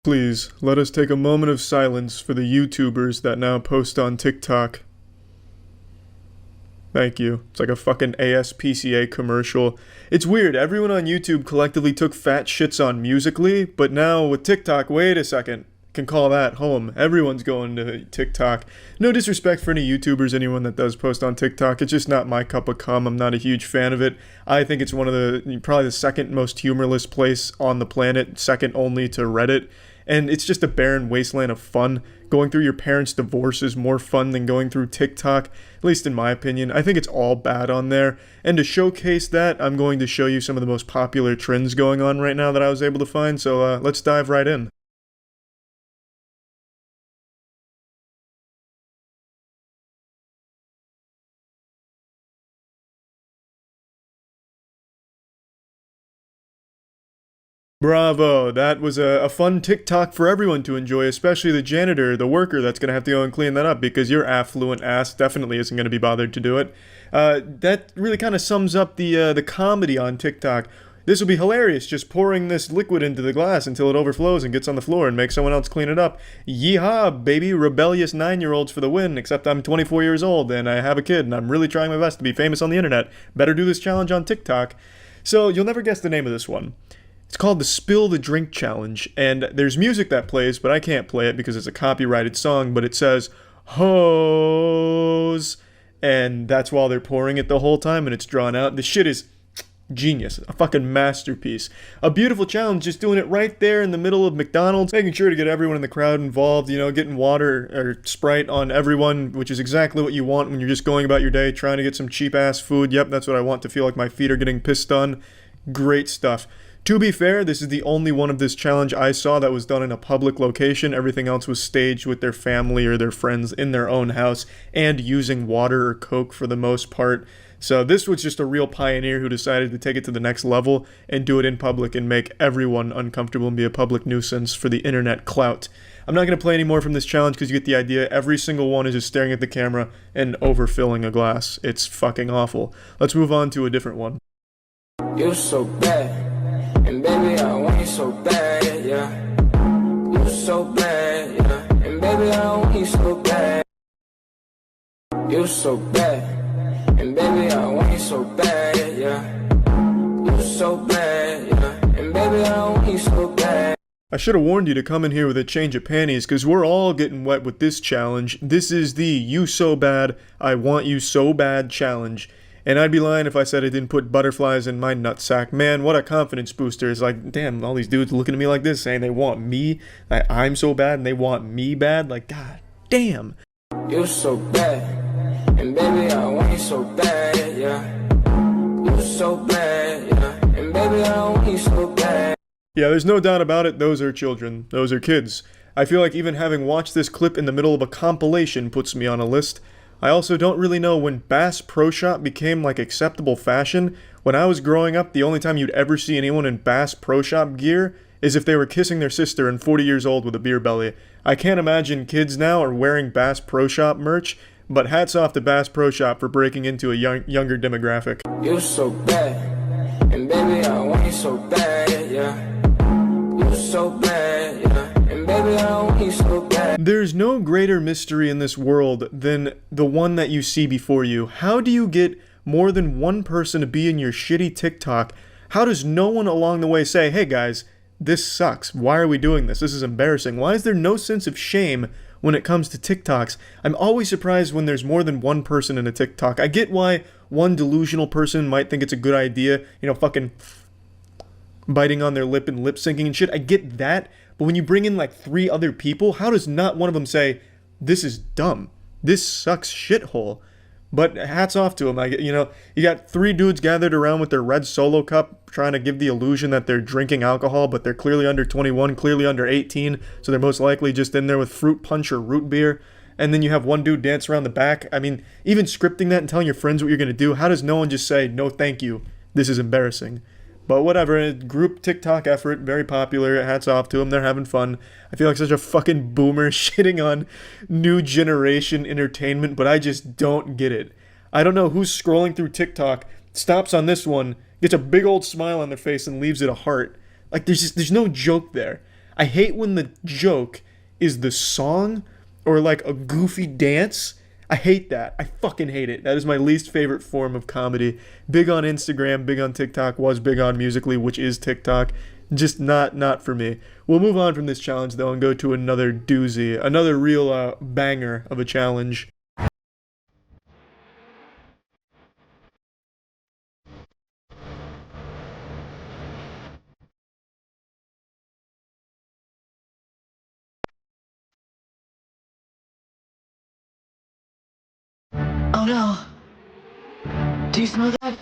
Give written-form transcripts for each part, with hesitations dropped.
Please, let us take a moment of silence for the YouTubers that now post on TikTok. Thank you. It's like a fucking ASPCA commercial. It's weird, everyone on YouTube collectively took fat shits on Musical.ly, but now with TikTok, wait a second, can call that home. Everyone's going to TikTok. No disrespect for any YouTubers, anyone that does post on TikTok. It's just not my cup of cum. I'm not a huge fan of it. I think it's one of probably the second most humorless place on the planet, second only to Reddit. And it's just a barren wasteland of fun. Going through your parents' divorce is more fun than going through TikTok, at least in my opinion. I think it's all bad on there. And to showcase that, I'm going to show you some of the most popular trends going on right now that I was able to find. So let's dive right in. Bravo, that was a fun TikTok for everyone to enjoy, especially the janitor, the worker that's going to have to go and clean that up because your affluent ass definitely isn't going to be bothered to do it. That really kind of sums up the comedy on TikTok. This will be hilarious, just pouring this liquid into the glass until it overflows and gets on the floor and makes someone else clean it up. Yeehaw, baby, rebellious 9-year-olds for the win, except I'm 24 years old and I have a kid and I'm really trying my best to be famous on the internet. Better do this challenge on TikTok. So you'll never guess the name of this one. It's called the Spill the Drink Challenge, and there's music that plays, but I can't play it because it's a copyrighted song, but it says, hose, and that's while they're pouring it the whole time, and it's drawn out. The shit is genius, a fucking masterpiece. A beautiful challenge, just doing it right there in the middle of McDonald's, making sure to get everyone in the crowd involved, you know, getting water or Sprite on everyone, which is exactly what you want when you're just going about your day, trying to get some cheap-ass food. Yep, that's what I want, to feel like my feet are getting pissed on. Great stuff. To be fair, this is the only one of this challenge I saw that was done in a public location. Everything else was staged with their family or their friends in their own house and using water or Coke for the most part. So this was just a real pioneer who decided to take it to the next level and do it in public and make everyone uncomfortable and be a public nuisance for the internet clout. I'm not going to play any more from this challenge because you get the idea. Every single one is just staring at the camera and overfilling a glass. It's fucking awful. Let's move on to a different one. You're so bad. And baby, I want you so bad, yeah. You're so bad, yeah. And baby, I want you so bad. You're so bad. And baby, I want you so bad, yeah. You're so bad, yeah. And baby, I want you so bad. I should have warned you to come in here with a change of panties, because we're all getting wet with this challenge. This is the You So Bad, I Want You So Bad challenge. And I'd be lying if I said I didn't put butterflies in my nutsack. Man, what a confidence booster. It's like, damn, all these dudes looking at me like this, saying they want me, like I'm so bad, and they want me bad. Like, god damn. You're so bad. And baby, I want you so bad, yeah. You're so bad, yeah. And baby, I want you so bad. Yeah, there's no doubt about it, those are children. Those are kids. I feel like even having watched this clip in the middle of a compilation puts me on a list. I also don't really know when Bass Pro Shop became like acceptable fashion. When I was growing up, the only time you'd ever see anyone in Bass Pro Shop gear is if they were kissing their sister and 40 years old with a beer belly. I can't imagine kids now are wearing Bass Pro Shop merch, but hats off to Bass Pro Shop for breaking into a younger demographic. You're so bad. And baby, I want you so bad, yeah. You're so bad, yeah. And baby, I want you so bad. There's no greater mystery in this world than the one that you see before you. How do you get more than one person to be in your shitty TikTok? How does no one along the way say, hey guys, this sucks. Why are we doing this? This is embarrassing. Why is there no sense of shame when it comes to TikToks? I'm always surprised when there's more than one person in a TikTok. I get why one delusional person might think it's a good idea, you know, fucking biting on their lip and lip syncing and shit. I get that. But when you bring in like 3 other people, how does not one of them say, this is dumb, this sucks shithole? But hats off to them. You know, you got 3 dudes gathered around with their red Solo cup trying to give the illusion that they're drinking alcohol, but they're clearly under 21, clearly under 18, so they're most likely just in there with fruit punch or root beer. And then you have one dude dance around the back. I mean, even scripting that and telling your friends what you're going to do, how does no one just say, no thank you, this is embarrassing? But whatever, a group TikTok effort, very popular, hats off to them, they're having fun. I feel like such a fucking boomer shitting on new generation entertainment, but I just don't get it. I don't know who's scrolling through TikTok, stops on this one, gets a big old smile on their face and leaves it a heart. Like, there's no joke there. I hate when the joke is the song or like a goofy dance. I hate that. I fucking hate it. That is my least favorite form of comedy. Big on Instagram, big on TikTok, was big on Musical.ly, which is TikTok. Just not for me. We'll move on from this challenge though and go to another doozy, another real banger of a challenge. Oh no. Do you smell that?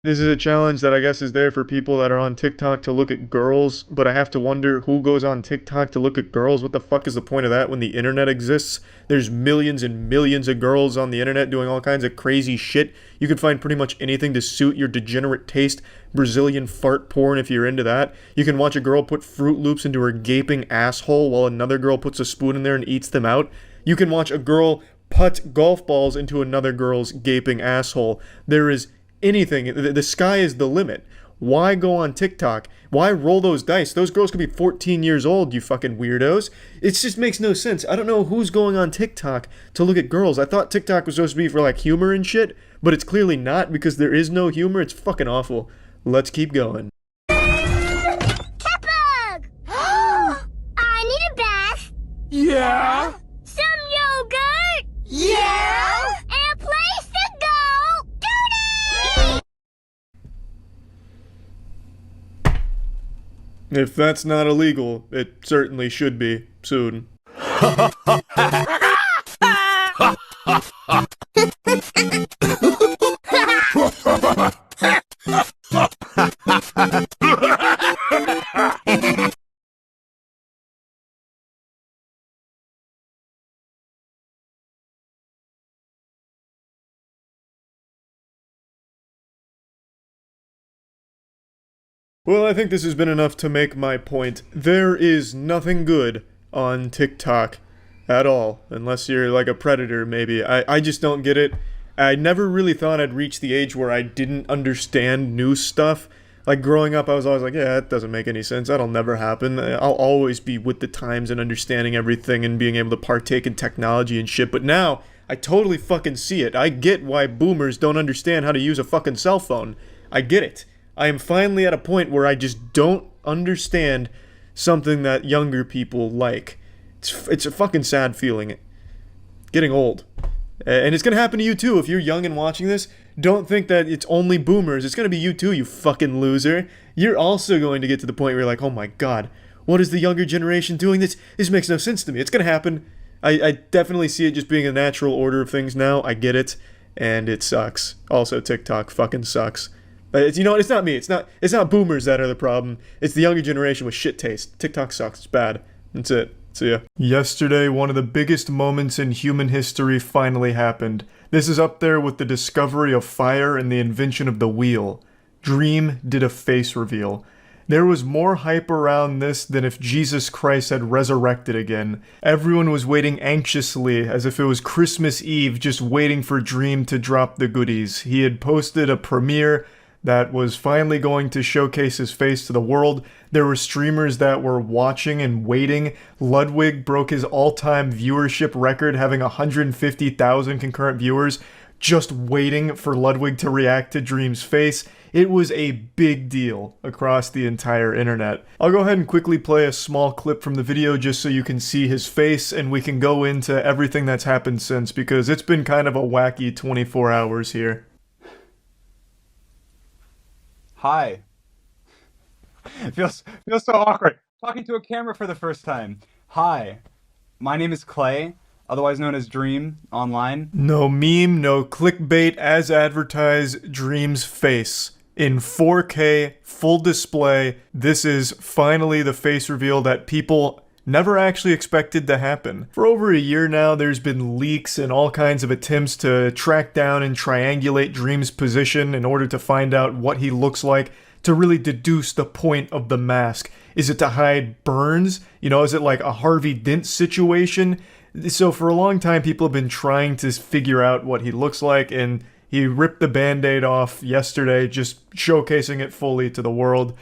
This is a challenge that I guess is there for people that are on TikTok to look at girls, but I have to wonder who goes on TikTok to look at girls. What the fuck is the point of that when the internet exists? There's millions and millions of girls on the internet doing all kinds of crazy shit. You can find pretty much anything to suit your degenerate taste. Brazilian fart porn if you're into that. You can watch a girl put Fruit Loops into her gaping asshole while another girl puts a spoon in there and eats them out. You can watch a girl putt golf balls into another girl's gaping asshole. There is anything. The sky is the limit. Why go on TikTok? Why roll those dice? Those girls could be 14 years old, you fucking weirdos. It just makes no sense. I don't know who's going on TikTok to look at girls. I thought TikTok was supposed to be for like humor and shit, but it's clearly not because there is no humor. It's fucking awful. Let's keep going. Catbug! I need a bath. Yeah? Some yogurt. Yeah? And a place to go. Duty! If that's not illegal, it certainly should be soon. Well, I think this has been enough to make my point. There is nothing good on TikTok at all, unless you're like a predator, maybe. I just don't get it. I never really thought I'd reach the age where I didn't understand new stuff. Like growing up, I was always like, yeah, that doesn't make any sense. That'll never happen. I'll always be with the times and understanding everything and being able to partake in technology and shit. But now, I totally fucking see it. I get why boomers don't understand how to use a fucking cell phone. I get it. I am finally at a point where I just don't understand something that younger people like. It's a fucking sad feeling. Getting old. And it's gonna happen to you too. If you're young and watching this, don't think that it's only boomers. It's gonna be you too, you fucking loser. You're also going to get to the point where you're like, oh my god, what is the younger generation doing? This makes no sense to me. It's gonna happen. I definitely see it just being a natural order of things now. I get it. And it sucks. Also, TikTok fucking sucks. You know what? It's not me. It's not boomers that are the problem. It's the younger generation with shit taste. TikTok sucks. It's bad. That's it. See ya. Yesterday, one of the biggest moments in human history finally happened. This is up there with the discovery of fire and the invention of the wheel. Dream did a face reveal. There was more hype around this than if Jesus Christ had resurrected again. Everyone was waiting anxiously as if it was Christmas Eve, just waiting for Dream to drop the goodies. He had posted a premiere that was finally going to showcase his face to the world. There were streamers that were watching and waiting. Ludwig broke his all-time viewership record, having 150,000 concurrent viewers, just waiting for Ludwig to react to Dream's face. It was a big deal across the entire internet. I'll go ahead and quickly play a small clip from the video just so you can see his face and we can go into everything that's happened since, because it's been kind of a wacky 24 hours here. Hi. It feels so awkward. Talking to a camera for the first time. Hi. My name is Clay, otherwise known as Dream, online. No meme, no clickbait, as advertised, Dream's face. In 4K, full display, this is finally the face reveal that people never actually expected to happen. For over a year now, there's been leaks and all kinds of attempts to track down and triangulate Dream's position in order to find out what he looks like, to really deduce the point of the mask. Is it to hide burns? You know, is it like a Harvey Dent situation? So for a long time, people have been trying to figure out what he looks like, and he ripped the band-aid off yesterday, just showcasing it fully to the world.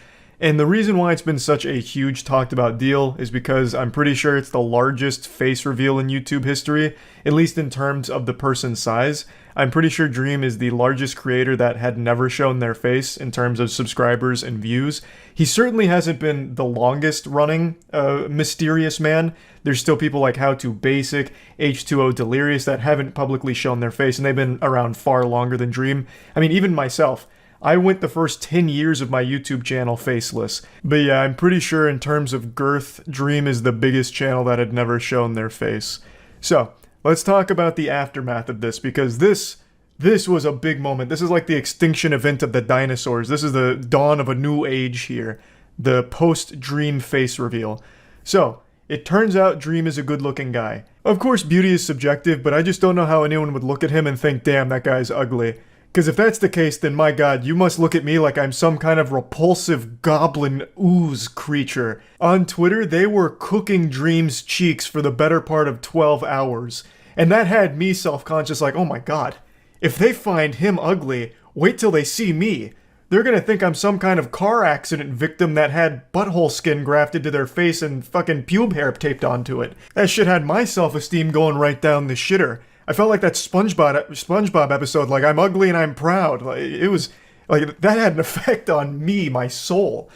And the reason why it's been such a huge talked about deal is because I'm pretty sure it's the largest face reveal in YouTube history, at least in terms of the person's size. I'm pretty sure Dream is the largest creator that had never shown their face in terms of subscribers and views. He certainly hasn't been the longest running mysterious man. There's still people like How To Basic, H2O Delirious that haven't publicly shown their face, and they've been around far longer than Dream. I mean, even myself. I went the first 10 years of my YouTube channel faceless. But yeah, I'm pretty sure in terms of girth, Dream is the biggest channel that had never shown their face. So, let's talk about the aftermath of this, because this was a big moment. This is like the extinction event of the dinosaurs. This is the dawn of a new age here. The post-Dream face reveal. So, it turns out Dream is a good-looking guy. Of course, beauty is subjective, but I just don't know how anyone would look at him and think, damn, that guy's ugly. Because if that's the case, then my god, you must look at me like I'm some kind of repulsive goblin ooze creature. On Twitter, they were cooking Dream's cheeks for the better part of 12 hours. And that had me self-conscious like, oh my god, if they find him ugly, wait till they see me. They're gonna think I'm some kind of car accident victim that had butthole skin grafted to their face and fucking pube hair taped onto it. That shit had my self-esteem going right down the shitter. I felt like that SpongeBob episode, like, I'm ugly and I'm proud. Like, it was, like, that had an effect on me, my soul.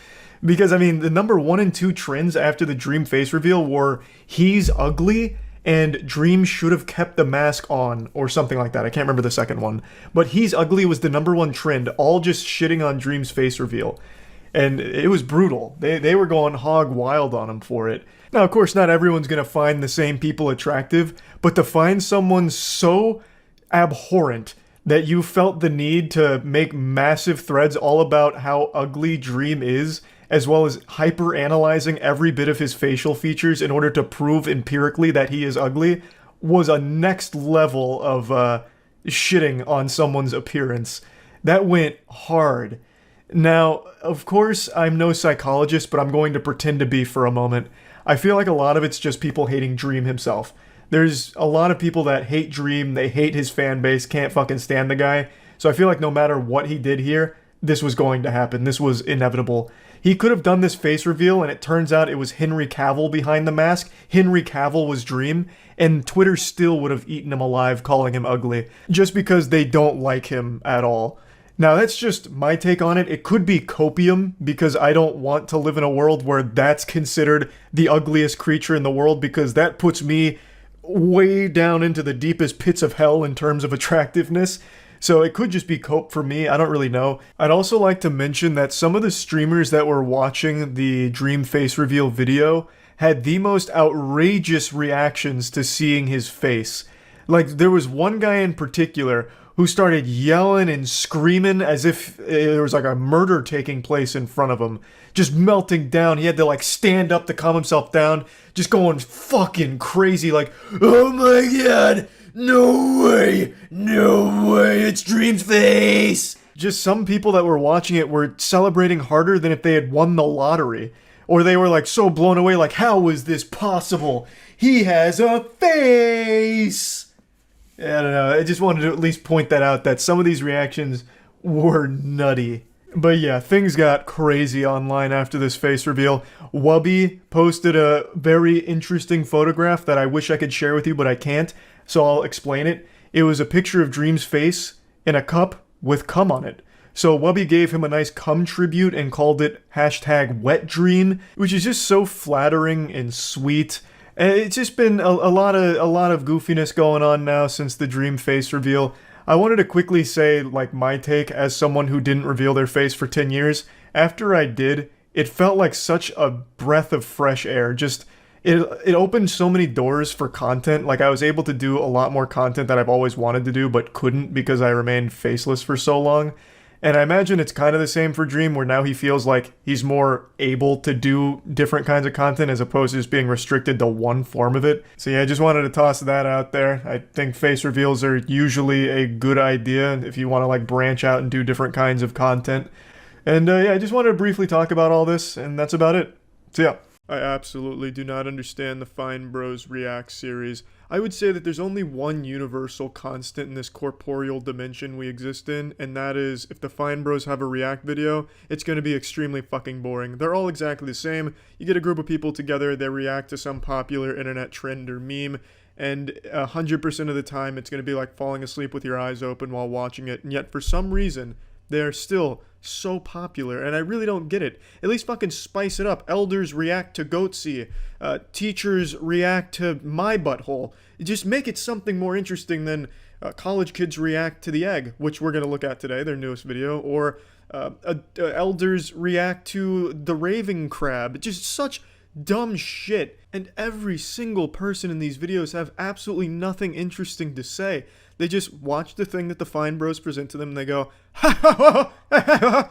Because, I mean, the number 1 and 2 trends after the Dream face reveal were, he's ugly, and Dream should have kept the mask on, or something like that. I can't remember the second one. But he's ugly was the number 1 trend, all just shitting on Dream's face reveal. And it was brutal. They were going hog wild on him for it. Now, of course, not everyone's going to find the same people attractive, but to find someone so abhorrent that you felt the need to make massive threads all about how ugly Dream is, as well as hyper-analyzing every bit of his facial features in order to prove empirically that he is ugly, was a next level of shitting on someone's appearance. That went hard. Now, of course, I'm no psychologist, but I'm going to pretend to be for a moment. I feel like a lot of it's just people hating Dream himself. There's a lot of people that hate Dream, they hate his fan base, can't fucking stand the guy. So I feel like no matter what he did here, this was going to happen. This was inevitable. He could have done this face reveal, and it turns out it was Henry Cavill behind the mask. Henry Cavill was Dream, and Twitter still would have eaten him alive calling him ugly, just because they don't like him at all. Now, that's just my take on it. It could be copium, because I don't want to live in a world where that's considered the ugliest creature in the world, because that puts me way down into the deepest pits of hell in terms of attractiveness. So it could just be cope for me. I don't really know. I'd also like to mention that some of the streamers that were watching the Dream face reveal video had the most outrageous reactions to seeing his face. Like, there was one guy in particular who started yelling and screaming as if there was like a murder taking place in front of him. Just melting down. He had to like stand up to calm himself down. Just going fucking crazy like, oh my god, no way, it's Dream's face. Just some people that were watching it were celebrating harder than if they had won the lottery. Or they were like so blown away like, how is this possible? He has a face! I don't know, I just wanted to at least point that out, that some of these reactions were nutty. But yeah, things got crazy online after this face reveal. Wubby posted a very interesting photograph that I wish I could share with you, but I can't, so I'll explain it. It was a picture of Dream's face in a cup with cum on it. So Wubby gave him a nice cum tribute and called it #WetDream, which is just so flattering and sweet. It's just been a lot of goofiness going on now since the Dream face reveal. I wanted to quickly say, like, my take as someone who didn't reveal their face for 10 years. After I did, it felt like such a breath of fresh air. Just, it opened so many doors for content. Like, I was able to do a lot more content that I've always wanted to do, but couldn't because I remained faceless for so long. And I imagine it's kind of the same for Dream, where now he feels like he's more able to do different kinds of content as opposed to just being restricted to one form of it. So yeah, I just wanted to toss that out there. I think face reveals are usually a good idea if you want to like branch out and do different kinds of content. And yeah, I just wanted to briefly talk about all this, and that's about it. So yeah. I absolutely do not understand the Fine Bros React series. I would say that there's only one universal constant in this corporeal dimension we exist in, and that is if the Fine Bros have a React video, it's going to be extremely fucking boring. They're all exactly the same. You get a group of people together, they react to some popular internet trend or meme, and 100% of the time it's going to be like falling asleep with your eyes open while watching it, and yet for some reason, they are still so popular, and I really don't get it. At least fucking spice it up. Elders react to Goatsy. Teachers react to my butthole. Just make it something more interesting than college kids react to the egg, which we're going to look at today, their newest video, or elders react to the raving crab. Just such dumb shit. And every single person in these videos have absolutely nothing interesting to say. They just watch the thing that the Fine Bros present to them and they go, ha ha ha ha ha ha,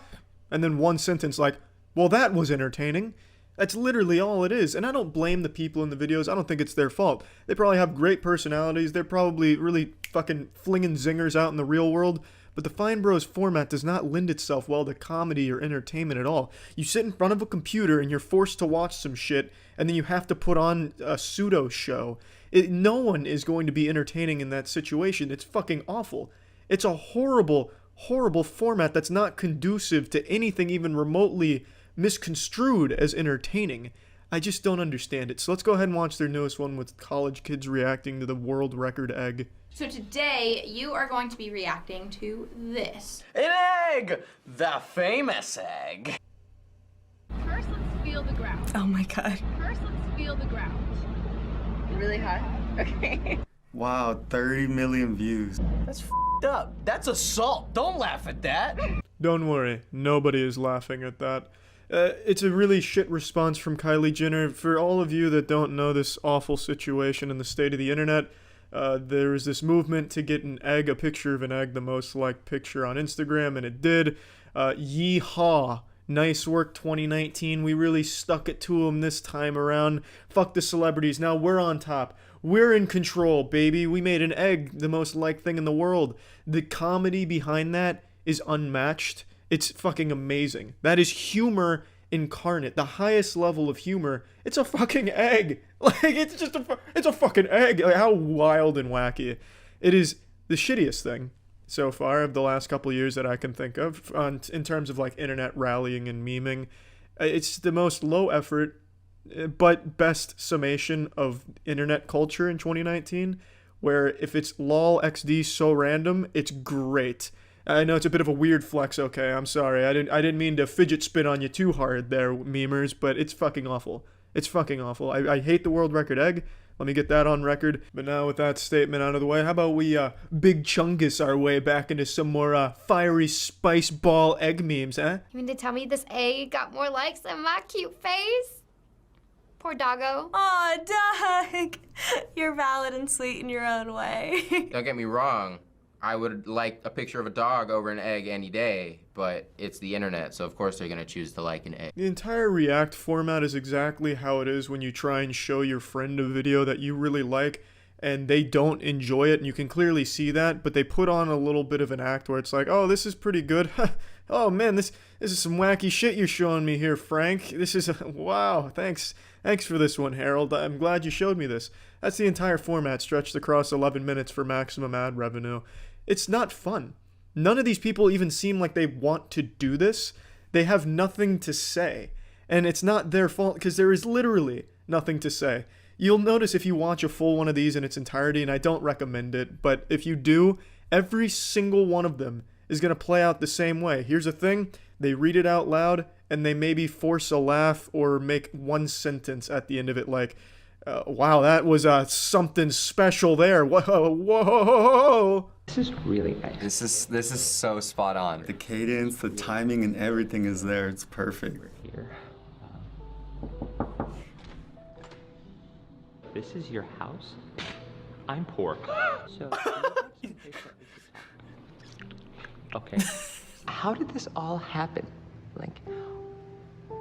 and then one sentence like, well, that was entertaining. That's literally all it is. And I don't blame the people in the videos. I don't think it's their fault. They probably have great personalities. They're probably really fucking flinging zingers out in the real world. But the Fine Bros format does not lend itself well to comedy or entertainment at all. You sit in front of a computer and you're forced to watch some shit, and then you have to put on a pseudo show. No one is going to be entertaining in that situation. It's fucking awful. It's a horrible, horrible format that's not conducive to anything even remotely misconstrued as entertaining. I just don't understand it. So let's go ahead and watch their newest one with college kids reacting to the world record egg. So today, you are going to be reacting to this. An egg! The famous egg. First, let's feel the ground. Oh my god. First, let's feel the ground. Really hot? Okay. Wow, 30 million views. That's f***ed up. That's assault. Don't laugh at that. Don't worry, nobody is laughing at that. It's a really shit response from Kylie Jenner. For all of you that don't know this awful situation in the state of the internet, there is this movement to get an egg, a picture of an egg, the most liked picture on Instagram, and it did. Yeehaw. Nice work, 2019. We really stuck it to them this time around. Fuck the celebrities. Now we're on top. We're in control, baby. We made an egg, the most liked thing in the world. The comedy behind that is unmatched. It's fucking amazing. That is humor incarnate. The highest level of humor. It's a fucking egg. Like, it's a fucking egg. Like, how wild and wacky. It is the shittiest thing so far of the last couple of years that I can think of in terms of like internet rallying and memeing. It's the most low effort but best summation of internet culture in 2019, where if it's lol xd so random, it's great. I know it's a bit of a weird flex, okay, I'm sorry. I didn't mean to fidget spin on you too hard there, memers, but it's fucking awful. It's fucking awful. I hate the world record egg. Let me get that on record. But now with that statement out of the way, how about we big chungus our way back into some more fiery spice ball egg memes, huh? You mean to tell me this egg got more likes than my cute face? Poor doggo. Aw, Doug! You're valid and sweet in your own way. Don't get me wrong. I would like a picture of a dog over an egg any day, but it's the internet, so of course they're gonna choose to like an egg. The entire React format is exactly how it is when you try and show your friend a video that you really like, and they don't enjoy it, and you can clearly see that, but they put on a little bit of an act where it's like, oh, this is pretty good. Oh man, this is some wacky shit you're showing me here, Frank. This is, wow, thanks for this one, Harold. I'm glad you showed me this. That's the entire format stretched across 11 minutes for maximum ad revenue. It's not fun. None of these people even seem like they want to do this. They have nothing to say. And it's not their fault because there is literally nothing to say. You'll notice if you watch a full one of these in its entirety, and I don't recommend it, but if you do, every single one of them is going to play out the same way. Here's the thing. They read it out loud, and they maybe force a laugh or make one sentence at the end of it like, wow, that was something special there. Whoa, whoa. This is really nice. This is so spot on. The cadence, the timing, and everything is there. It's perfect. Here. This is your house? I'm poor. So, okay. How did this all happen? Like,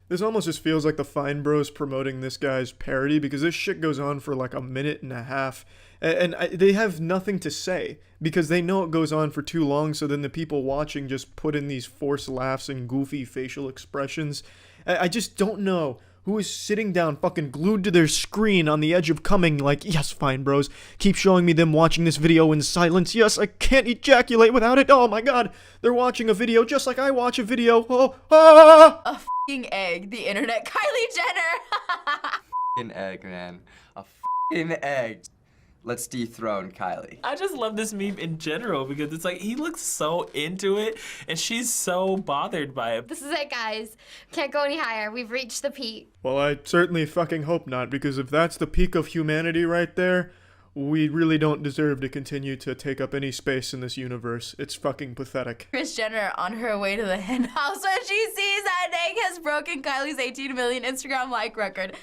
this almost just feels like the Fine Bros promoting this guy's parody, because this shit goes on for like a minute and a half, and they have nothing to say because they know it goes on for too long, so then the people watching just put in these forced laughs and goofy facial expressions. I just don't know who is sitting down fucking glued to their screen on the edge of coming like, yes, fine, bros. Keep showing me them watching this video in silence. Yes, I can't ejaculate without it. Oh my god. They're watching a video just like I watch a video. Oh, ah! A f***ing egg. The internet. Kylie Jenner. An egg, man. A f***ing egg. Let's dethrone Kylie. I just love this meme in general because it's like he looks so into it and she's so bothered by it. This is it, guys. Can't go any higher. We've reached the peak. Well, I certainly fucking hope not, because if that's the peak of humanity right there, we really don't deserve to continue to take up any space in this universe. It's fucking pathetic. Kris Jenner on her way to the hen house when she sees that an egg has broken Kylie's 18 million Instagram like record.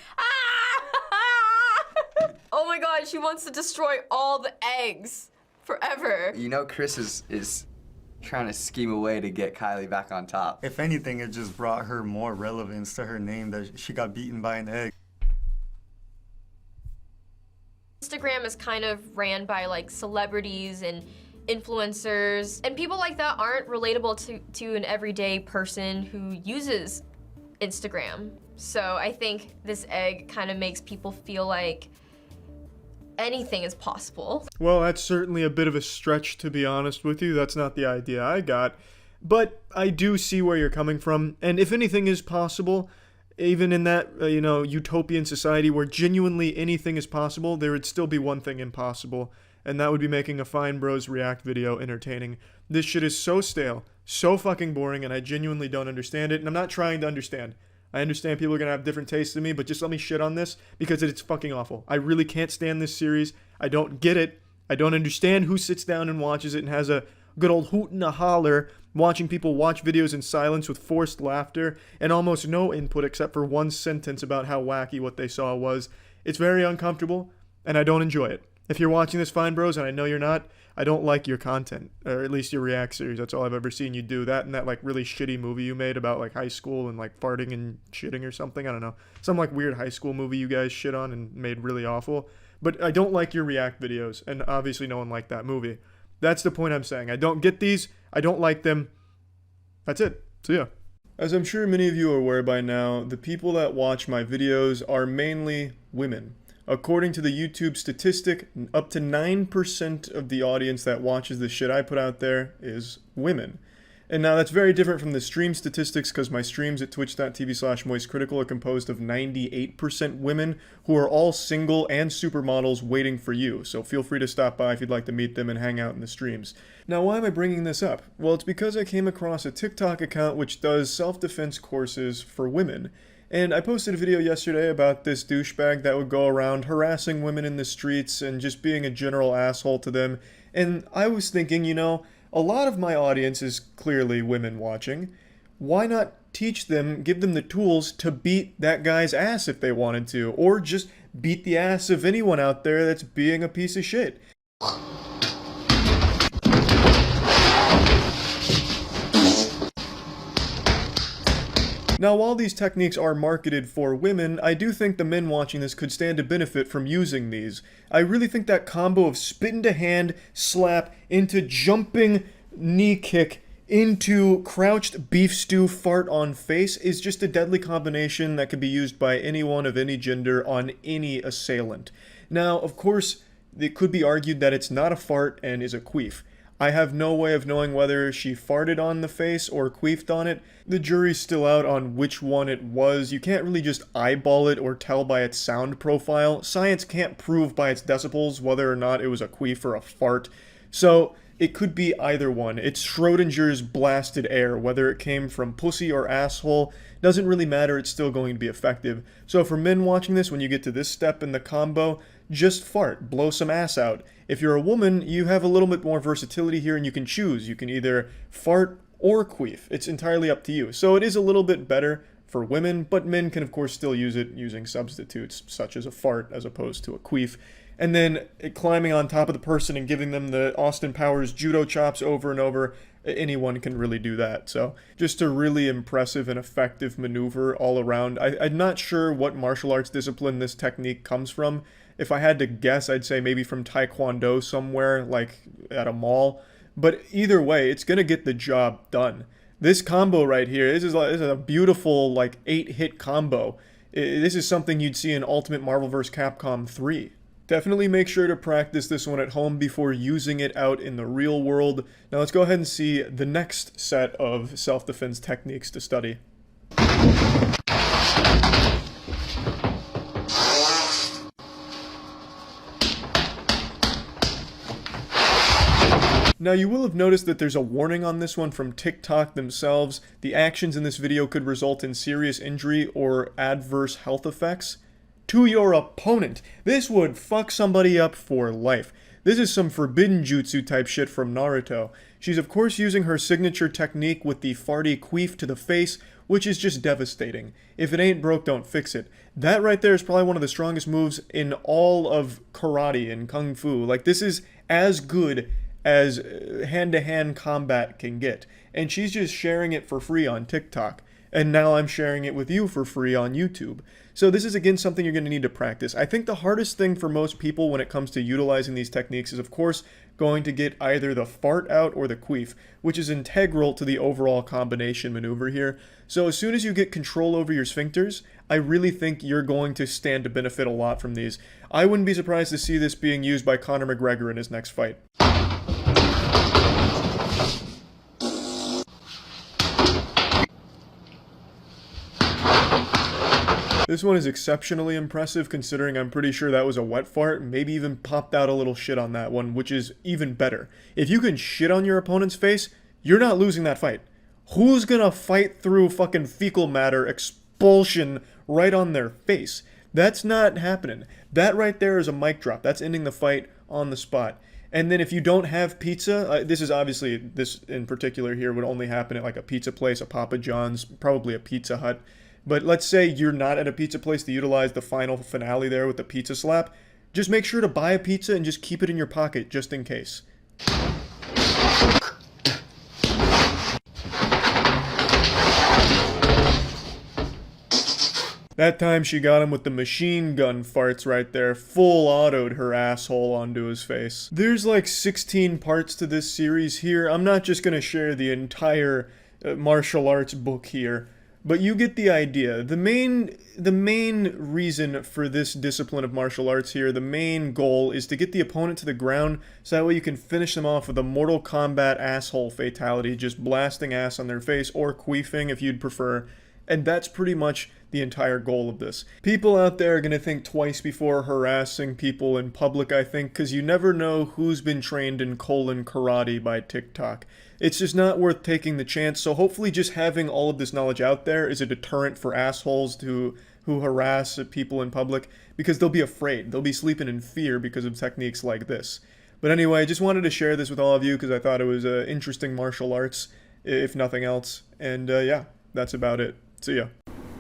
Oh my god, she wants to destroy all the eggs forever. You know Kris is trying to scheme a way to get Kylie back on top. If anything, it just brought her more relevance to her name that she got beaten by an egg. Instagram is kind of ran by like celebrities and influencers, and people like that aren't relatable to an everyday person who uses Instagram. So I think this egg kind of makes people feel like anything is possible. Well, that's certainly a bit of a stretch, to be honest with you. That's not the idea I got. But I do see where you're coming from, and if anything is possible, even in that, utopian society where genuinely anything is possible, there would still be one thing impossible, and that would be making a Fine Bros React video entertaining. This shit is so stale, so fucking boring, and I genuinely don't understand it, and I'm not trying to understand. I understand people are going to have different tastes than me, but just let me shit on this because it's fucking awful. I really can't stand this series. I don't get it. I don't understand who sits down and watches it and has a good old hoot and a holler watching people watch videos in silence with forced laughter and almost no input except for one sentence about how wacky what they saw was. It's very uncomfortable, and I don't enjoy it. If you're watching this, Fine Bros, and I know you're not, I don't like your content, or at least your React series. That's all I've ever seen you do. That and that like really shitty movie you made about like high school and like farting and shitting or something. I don't know. Some like weird high school movie you guys shit on and made really awful. But I don't like your React videos, and obviously no one liked that movie. That's the point I'm saying. I don't get these. I don't like them. That's it. So yeah. As I'm sure many of you are aware by now, the people that watch my videos are mainly women. According to the YouTube statistic, up to 9% of the audience that watches the shit I put out there is women. And now that's very different from the stream statistics because my streams at twitch.tv/moistcritical are composed of 98% women who are all single and supermodels waiting for you. So feel free to stop by if you'd like to meet them and hang out in the streams. Now why am I bringing this up? Well, it's because I came across a TikTok account which does self-defense courses for women. And I posted a video yesterday about this douchebag that would go around harassing women in the streets and just being a general asshole to them. And I was thinking, a lot of my audience is clearly women watching. Why not teach them, give them the tools to beat that guy's ass if they wanted to, or just beat the ass of anyone out there that's being a piece of shit? Now, while these techniques are marketed for women, I do think the men watching this could stand to benefit from using these. I really think that combo of spit into hand, slap, into jumping knee kick, into crouched beef stew fart on face is just a deadly combination that can be used by anyone of any gender on any assailant. Now, of course, it could be argued that it's not a fart and is a queef. I have no way of knowing whether she farted on the face or queefed on it. The jury's still out on which one it was. You can't really just eyeball it or tell by its sound profile. Science can't prove by its decibels whether or not it was a queef or a fart. So it could be either one. It's Schrodinger's blasted air. Whether it came from pussy or asshole doesn't really matter. It's still going to be effective. So for men watching this, when you get to this step in the combo, just fart, blow some ass out. If you're a woman, you have a little bit more versatility here and you can choose. You can either fart or queef. It's entirely up to you. So it is a little bit better for women, but men can of course still use it using substitutes such as a fart as opposed to a queef. And then climbing on top of the person and giving them the Austin Powers judo chops over and over, anyone can really do that. So just a really impressive and effective maneuver all around. I'm not sure what martial arts discipline this technique comes from. If I had to guess, I'd say maybe from Taekwondo somewhere, like at a mall. But either way, it's going to get the job done. This combo right here, this is a beautiful, like, 8-hit combo. This is something you'd see in Ultimate Marvel vs. Capcom 3. Definitely make sure to practice this one at home before using it out in the real world. Now let's go ahead and see the next set of self-defense techniques to study. Now you will have noticed that there's a warning on this one from TikTok themselves. The actions in this video could result in serious injury or adverse health effects to your opponent. This would fuck somebody up for life. This is some forbidden jutsu type shit from Naruto. She's of course using her signature technique with the farty queef to the face, which is just devastating. If it ain't broke, don't fix it. That right there is probably one of the strongest moves in all of karate and kung fu. Like, this is as good as hand-to-hand combat can get. And she's just sharing it for free on TikTok. And now I'm sharing it with you for free on YouTube. So this is again something you're going to need to practice. I think the hardest thing for most people when it comes to utilizing these techniques is of course going to get either the fart out or the queef, which is integral to the overall combination maneuver here. So as soon as you get control over your sphincters, I really think you're going to stand to benefit a lot from these. I wouldn't be surprised to see this being used by Conor McGregor in his next fight. This one is exceptionally impressive considering I'm pretty sure that was a wet fart, maybe even popped out a little shit on that one, which is even better. If you can shit on your opponent's face, you're not losing that fight. Who's gonna fight through fucking fecal matter expulsion right on their face? That's not happening. That right there is a mic drop. That's ending the fight on the spot. And then if you don't have pizza, this is obviously, this in particular here would only happen at like a pizza place, a Papa John's, probably a Pizza Hut. But let's say you're not at a pizza place to utilize the final finale there with the pizza slap. Just make sure to buy a pizza and just keep it in your pocket just in case. That time she got him with the machine gun farts right there, full autoed her asshole onto his face. There's like 16 parts to this series here. I'm not just gonna share the entire martial arts book here. But you get the idea. The main reason for this discipline of martial arts here, the main goal is to get the opponent to the ground so that way you can finish them off with a Mortal Kombat asshole fatality, just blasting ass on their face or queefing if you'd prefer. And that's pretty much the entire goal of this. People out there are going to think twice before harassing people in public, I think, because you never know who's been trained in karate by TikTok. It's just not worth taking the chance, so hopefully just having all of this knowledge out there is a deterrent for assholes who harass people in public, because they'll be afraid. They'll be sleeping in fear because of techniques like this. But anyway, I just wanted to share this with all of you because I thought it was interesting martial arts, if nothing else. And yeah, that's about it. See ya.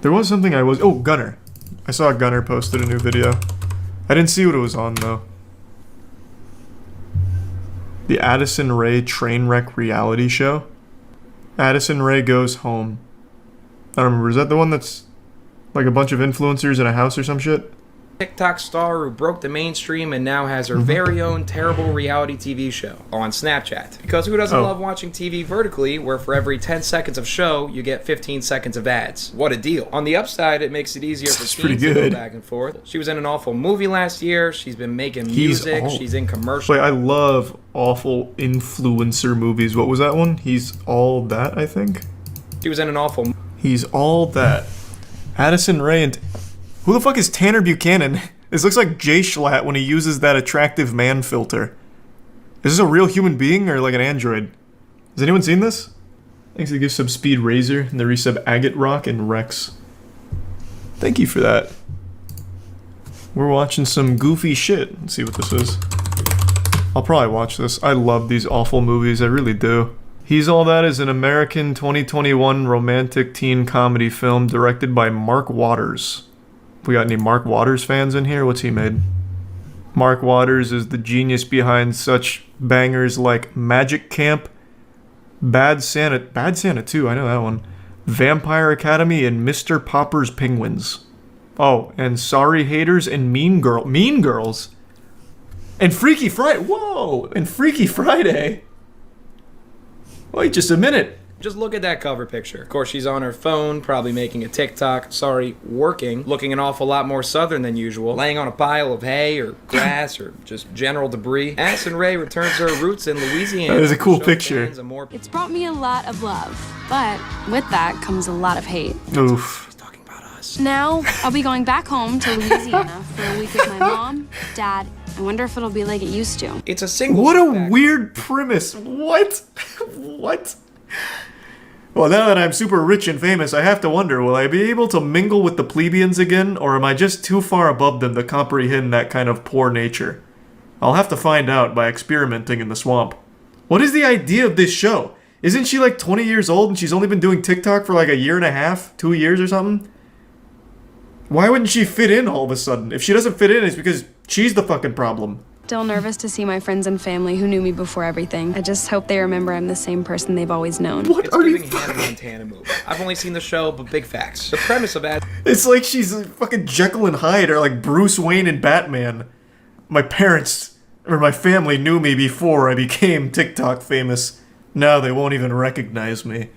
There was something oh, Gunner. I saw Gunner posted a new video. I didn't see what it was on, though. The Addison Rae Trainwreck reality show. Addison Rae Goes Home. I don't remember. Is that the one that's like a bunch of influencers in a house or some shit? TikTok star who broke the mainstream and now has her very own terrible reality TV show on Snapchat. Because who doesn't love watching TV vertically, where for every 10 seconds of show, you get 15 seconds of ads? What a deal. On the upside, it makes it easier for teens to go back and forth. She was in an awful movie last year. She's been making music. She's in commercials. Wait, I love awful influencer movies. What was that one? He's All That, I think? She was in an awful... He's All That. Addison Rae and... Who the fuck is Tanner Buchanan? This looks like Jay Schlatt when he uses that attractive man filter. Is this a real human being or like an android? Has anyone seen this? Thanks to Give Sub Speed Razor and the resub Agate Rock and Rex. Thank you for that. We're watching some goofy shit. Let's see what this is. I'll probably watch this. I love these awful movies. I really do. He's All That is an American 2021 romantic teen comedy film directed by Mark Waters. We got any Mark Waters fans in here? What's he made? Mark Waters is the genius behind such bangers like Magic Camp, Bad Santa 2, I know that one, Vampire Academy, and Mr. Popper's Penguinz. Oh, and Sorry Haters and Mean Girls. And Freaky Friday. Whoa! And Freaky Friday. Wait just a minute. Just look at that cover picture. Of course, she's on her phone, probably making a TikTok. Sorry, working. Looking an awful lot more southern than usual. Laying on a pile of hay or grass or just general debris. Addison Rae returns to her roots in Louisiana. That is a cool picture. It's brought me a lot of love, but with that comes a lot of hate. Oof. Now, I'll be going back home to Louisiana for a week with my mom, dad. I wonder if it'll be like it used to. It's a single. What a weird premise. What? What? Well, now that I'm super rich and famous, I have to wonder, will I be able to mingle with the plebeians again, or am I just too far above them to comprehend that kind of poor nature? I'll have to find out by experimenting in the swamp. What is the idea of this show? Isn't she like 20 years old and she's only been doing TikTok for like a year and a half, 2 years or something? Why wouldn't she fit in all of a sudden? If she doesn't fit in, it's because she's the fucking problem. Still nervous to see my friends and family who knew me before everything. I just hope they remember I'm the same person they've always known. It's giving Hannah Montana movie. I've only seen the show, but big facts. The premise of that. It's like she's fucking Jekyll and Hyde or like Bruce Wayne and Batman. My parents or my family knew me before I became TikTok famous. Now they won't even recognize me.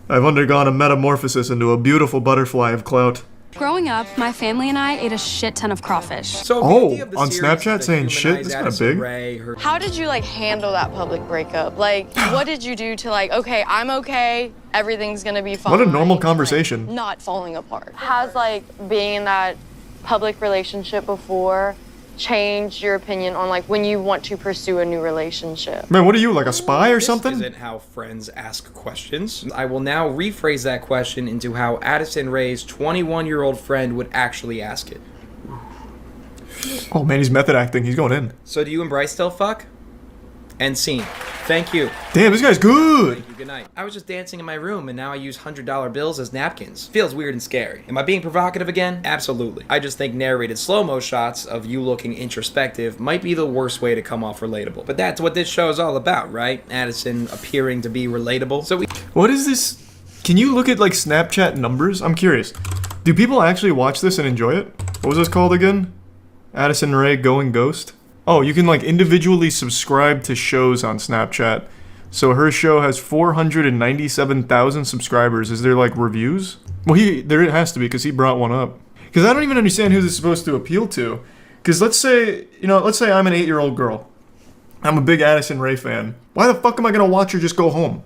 I've undergone a metamorphosis into a beautiful butterfly of clout. Growing up, my family and I ate a shit ton of crawfish. So on Snapchat saying shit? That's kind of big. How did you like handle that public breakup? Like, what did you do to like, okay, I'm okay, everything's gonna be fine. What a normal conversation. Like, not falling apart. Has like being in that public relationship before changed your opinion on like when you want to pursue a new relationship? Man, what are you, like a spy or something? This isn't how friends ask questions. I will now rephrase that question into how Addison Rae's 21-year-old friend would actually ask it. Oh man, he's method acting. He's going in. So do you and Bryce still fuck? End scene. Thank you. Damn, this guy's good. Thank you. Good night. I was just dancing in my room and now I use $100 bills as napkins. Feels weird and scary. Am I being provocative again? Absolutely. I just think narrated slow-mo shots of you looking introspective might be the worst way to come off relatable. But that's what this show is all about, right? Addison appearing to be relatable. So What is this? Can you look at like Snapchat numbers? I'm curious. Do people actually watch this and enjoy it? What was this called again? Addison Rae Going Ghost? Oh, you can like individually subscribe to shows on Snapchat. So her show has 497,000 subscribers. Is there like reviews? Well, there it has to be because he brought one up. Because I don't even understand who this is supposed to appeal to. Because let's say I'm an 8-year-old girl. I'm a big Addison Rae fan. Why the fuck am I gonna watch her just go home?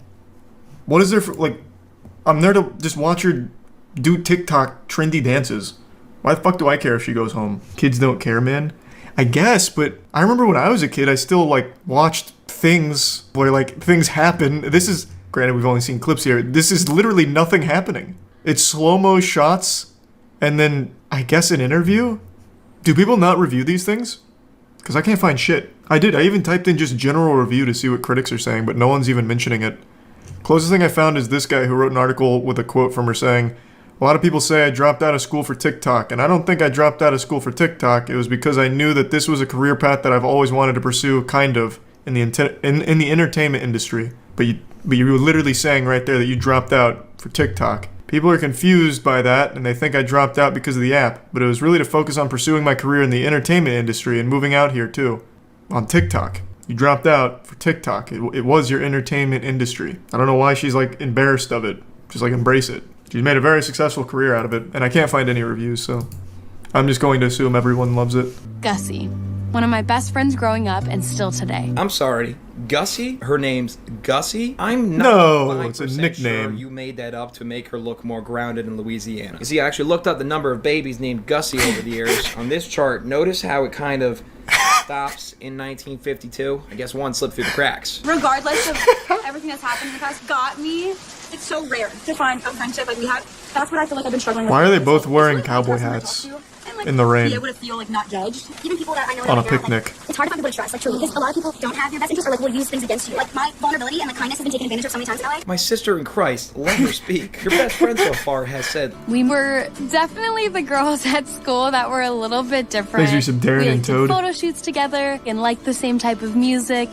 What is there for, like, I'm there to just watch her do TikTok trendy dances. Why the fuck do I care if she goes home? Kids don't care, man. I guess, but I remember when I was a kid, I still, like, watched things where, like, things happen. This is, granted, we've only seen clips here. This is literally nothing happening. It's slow-mo shots, and then, I guess, an interview? Do people not review these things? Because I can't find shit. I did. I even typed in just general review to see what critics are saying, but no one's even mentioning it. Closest thing I found is this guy who wrote an article with a quote from her saying, "A lot of people say I dropped out of school for TikTok, and I don't think I dropped out of school for TikTok. It was because I knew that this was a career path that I've always wanted to pursue, kind of, in the entertainment industry." But you were literally saying right there that you dropped out for TikTok. People are confused by that, and they think I dropped out because of the app, but it was really to focus on pursuing my career in the entertainment industry and moving out here too. On TikTok. You dropped out for TikTok. It was your entertainment industry. I don't know why she's like embarrassed of it. Just like embrace it. She's made a very successful career out of it, and I can't find any reviews, so I'm just going to assume everyone loves it. Gussie, one of my best friends growing up and still today. I'm sorry, Gussie? Her name's Gussie? I'm not No, it's a nickname. sure you made that up to make her look more grounded in Louisiana. You see, I actually looked up the number of babies named Gussie over the years. On this chart, notice how it kind of stops in 1952. I guess one slipped through the cracks. Regardless of everything that's happened in the past, got me. It's so rare to find a friendship like we have. That's what I feel like I've been struggling with. Why are they both wearing cowboy hats in the rain? Be able to feel like not judged. Even people that I know on a right now, picnic. like, it's hard to find people to trust, like truly, because a lot of people don't have your best interest or like will use things against you. Like my vulnerability and my kindness has been taken advantage of so many times in my life. My sister in Christ, let her speak. Your best friend so far has said, We were definitely the girls at school that were a little bit different. Thanks for some Darren we and liked to Toad. photo shoots together and liked the same type of music.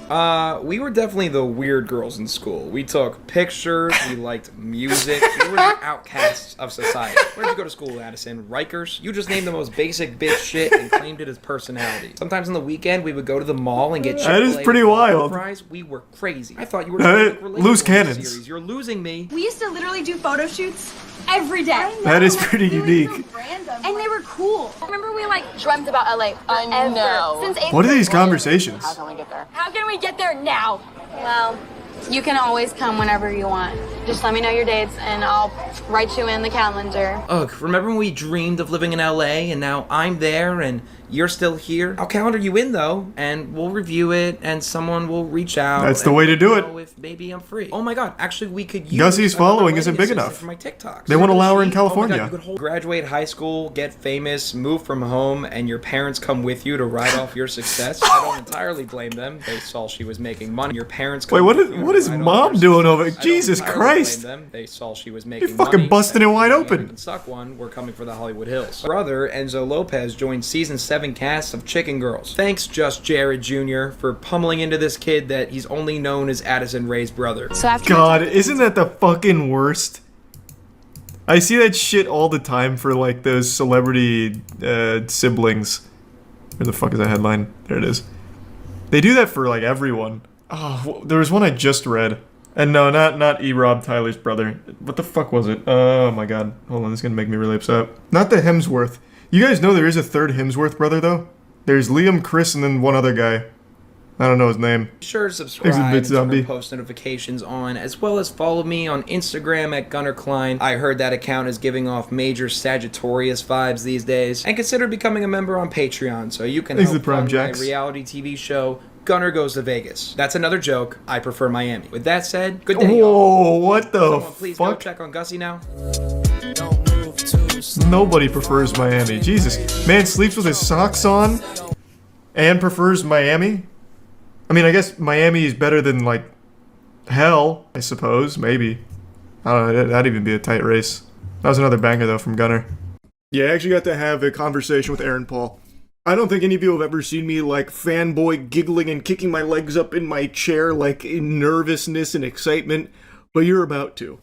we were definitely the weird girls in school. We took pictures, we liked music. We were the outcasts of society. Where'd you go to school, Addison? Rikers? You just named the most basic bitch shit and claimed it as personality. Sometimes on the weekend, we would go to the mall and get Chick-fil-A. That is pretty wild. Fries. We were crazy. I thought you were trying to loose cannons. Series. You're losing me. We used to literally do photo shoots every day. That is pretty unique. And they were cool. Remember we like Dreamt about LA. I know. Since 8th What are grade. these conversations? How can we get there? How can we get there now? Well, you can always come whenever you want. Just let me know your dates and I'll write you in the calendar. Ugh, remember when we dreamed of living in LA and now I'm there and you're still here? I'll calendar you in though, and we'll review it and someone will reach out. That's the way to do it. If maybe I'm free. Oh my god, actually we could use Gussie's following isn't big enough. For my TikToks. They won't allow her in Oh my California. God, you could graduate high school, get famous, move from home, and your parents come with you to ride off your success. I don't entirely blame them. They saw she was making money. Your parents come Wait, with you what to is ride off mom your doing over? success. I don't Jesus entirely Christ! blame them. They saw she was making You're fucking money. busting it wide open. American Suck one. We're coming for the Hollywood Hills. Brother Enzo Lopez joined season 7 cast of Chicken Girls. Thanks, Just Jared Jr. for pummeling into this kid that he's only known as Addison Rae's brother. So after God, isn't that the fucking worst? I see that shit all the time for like those celebrity siblings. Where the fuck is that headline? There it is. They do that for like everyone. Oh, there was one I just read. And no, not E-Rob, Tyler's brother. What the fuck was it? Oh my god. Hold on, this is gonna make me really upset. Not the Hemsworth. You guys know there is a third Hemsworth brother though? There's Liam, Chris, and then one other guy. I don't know his name. Be sure to subscribe and turn post notifications on, as well as follow me on Instagram at Gunnar Klein. I heard that account is giving off major Sagittarius vibes these days. And consider becoming a member on Patreon so you can help fund my reality TV show, Gunnar Goes to Vegas. That's another joke. I prefer Miami. With that said, good day, y'all. Whoa, what the Someone please go fuck? check on Gussie now. Nobody prefers Miami. Jesus. Man sleeps with his socks on and prefers Miami? I mean, I guess Miami is better than, like, hell, I suppose. Maybe. I don't know. That'd even be a tight race. That was another banger, though, from Gunnar. Yeah, I actually got to have a conversation with Aaron Paul. I don't think any of you have ever seen me, like, fanboy giggling and kicking my legs up in my chair, like, in nervousness and excitement, but you're about to.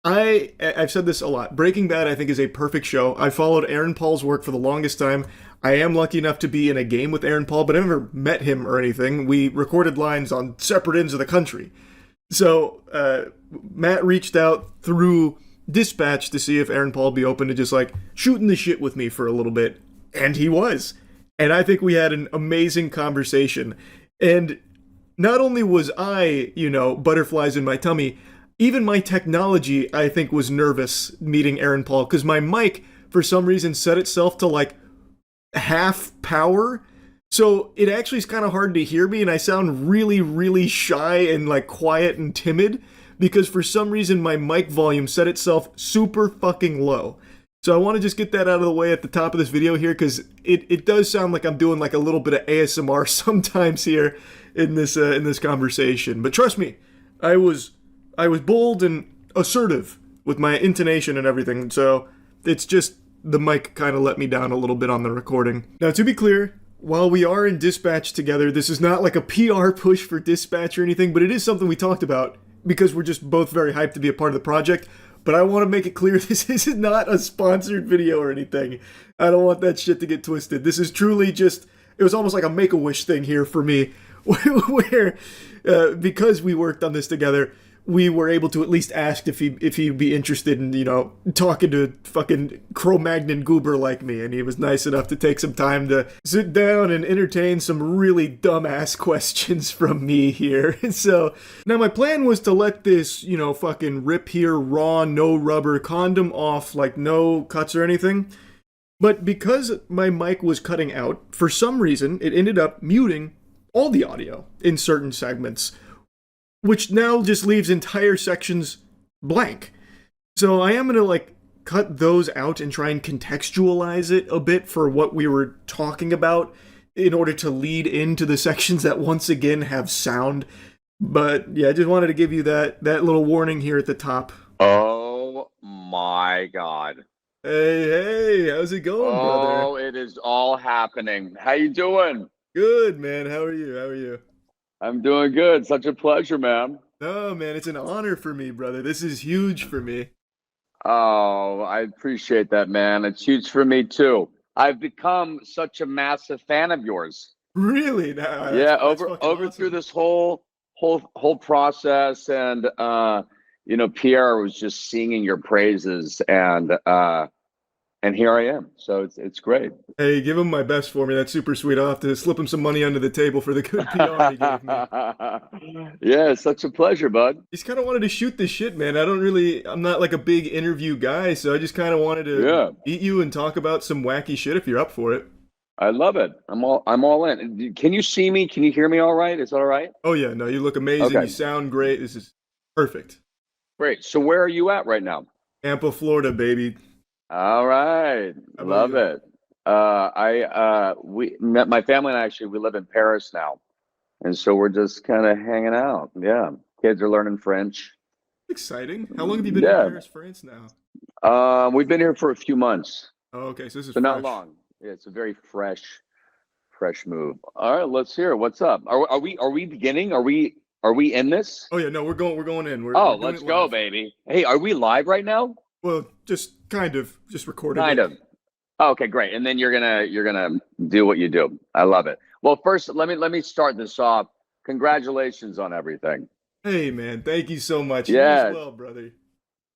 I've said this a lot. Breaking Bad, I think, is a perfect show. I followed Aaron Paul's work for the longest time. I am lucky enough to be in a game with Aaron Paul, but I never met him or anything. We recorded lines on separate ends of the country. So, Matt reached out through Dispatch to see if Aaron Paul would be open to just, like, shooting the shit with me for a little bit. And he was. And I think we had an amazing conversation. And not only was I, butterflies in my tummy, even my technology, I think, was nervous meeting Aaron Paul, because my mic, for some reason, set itself to, like, half power. So it actually is kind of hard to hear me, and I sound really, really shy and, like, quiet and timid, because for some reason my mic volume set itself super fucking low. So I want to just get that out of the way at the top of this video here, because it does sound like I'm doing, like, a little bit of ASMR sometimes here in this conversation. But trust me, I was bold and assertive with my intonation and everything, so it's just the mic kind of let me down a little bit on the recording. Now, to be clear, while we are in Dispatch together, this is not like a PR push for Dispatch or anything, but it is something we talked about because we're just both very hyped to be a part of the project. But I want to make it clear this is not a sponsored video or anything. I don't want that shit to get twisted. This is truly just, it was almost like a Make-A-Wish thing here for me, where because we worked on this together, we were able to at least ask if he'd be interested in, talking to fucking Cro-Magnon goober like me, and he was nice enough to take some time to sit down and entertain some really dumbass questions from me here. So, now my plan was to let this, fucking rip here raw, no rubber condom off, like no cuts or anything. But because my mic was cutting out, for some reason, it ended up muting all the audio in certain segments, which now just leaves entire sections blank. So I am going to, cut those out and try and contextualize it a bit for what we were talking about in order to lead into the sections that once again have sound. But yeah, I just wanted to give you that little warning here at the top. Oh my god. Hey, how's it going, brother? Oh, it is all happening. How you doing? Good, man. How are you? I'm doing good. Such a pleasure, man. No, man, it's an honor for me, brother. This is huge for me. Oh, I appreciate that, man. It's huge for me too. I've become such a massive fan of yours. Really? No, Yeah, that's over fucking awesome. through this whole process, and Pierre was just singing your praises, and here I am. So it's great. Hey, give him my best for me. That's super sweet. I'll have to slip him some money under the table for the good PR he gave me. Yeah, it's such a pleasure, bud. Just kind of wanted to shoot this shit, man. I'm not like a big interview guy, so I just kind of wanted to meet you and talk about some wacky shit if you're up for it. I love it. I'm all in. Can you see me? Can you hear me all right? Is that all right? Oh yeah, no, you look amazing. Okay. You sound great. This is perfect. Great. So where are you at right now? Tampa, Florida, baby. All right. Love it. My family and I actually, we live in Paris now. And so we're just kind of hanging out. Yeah. Kids are learning French. Exciting. How long have you been in Paris, France now? We've been here for a few months. Oh, okay. So this is but fresh. not long. Yeah, it's a very fresh move. All right, let's hear it. What's up? Are we beginning? Are we in this? Oh yeah, no, we're going in. We're let's go, baby. Hey, are we live right now? Well, just kind of, just recording. Kind of. Oh, okay, great. And then you're gonna do what you do. I love it. Well, first, let me start this off. Congratulations on everything. Hey, man, thank you so much. Yeah. You as well, brother.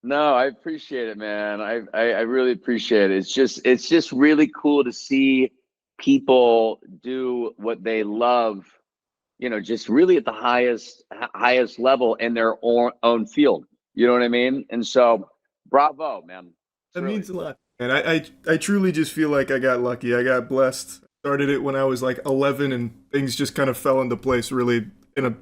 No, I appreciate it, man. I really appreciate it. It's just really cool to see people do what they love. Just really at the highest level in their own field. You know what I mean? And so, bravo, man. That means a lot. And I truly just feel like I got lucky. I got blessed. Started it when I was like 11, and things just kind of fell into place really in a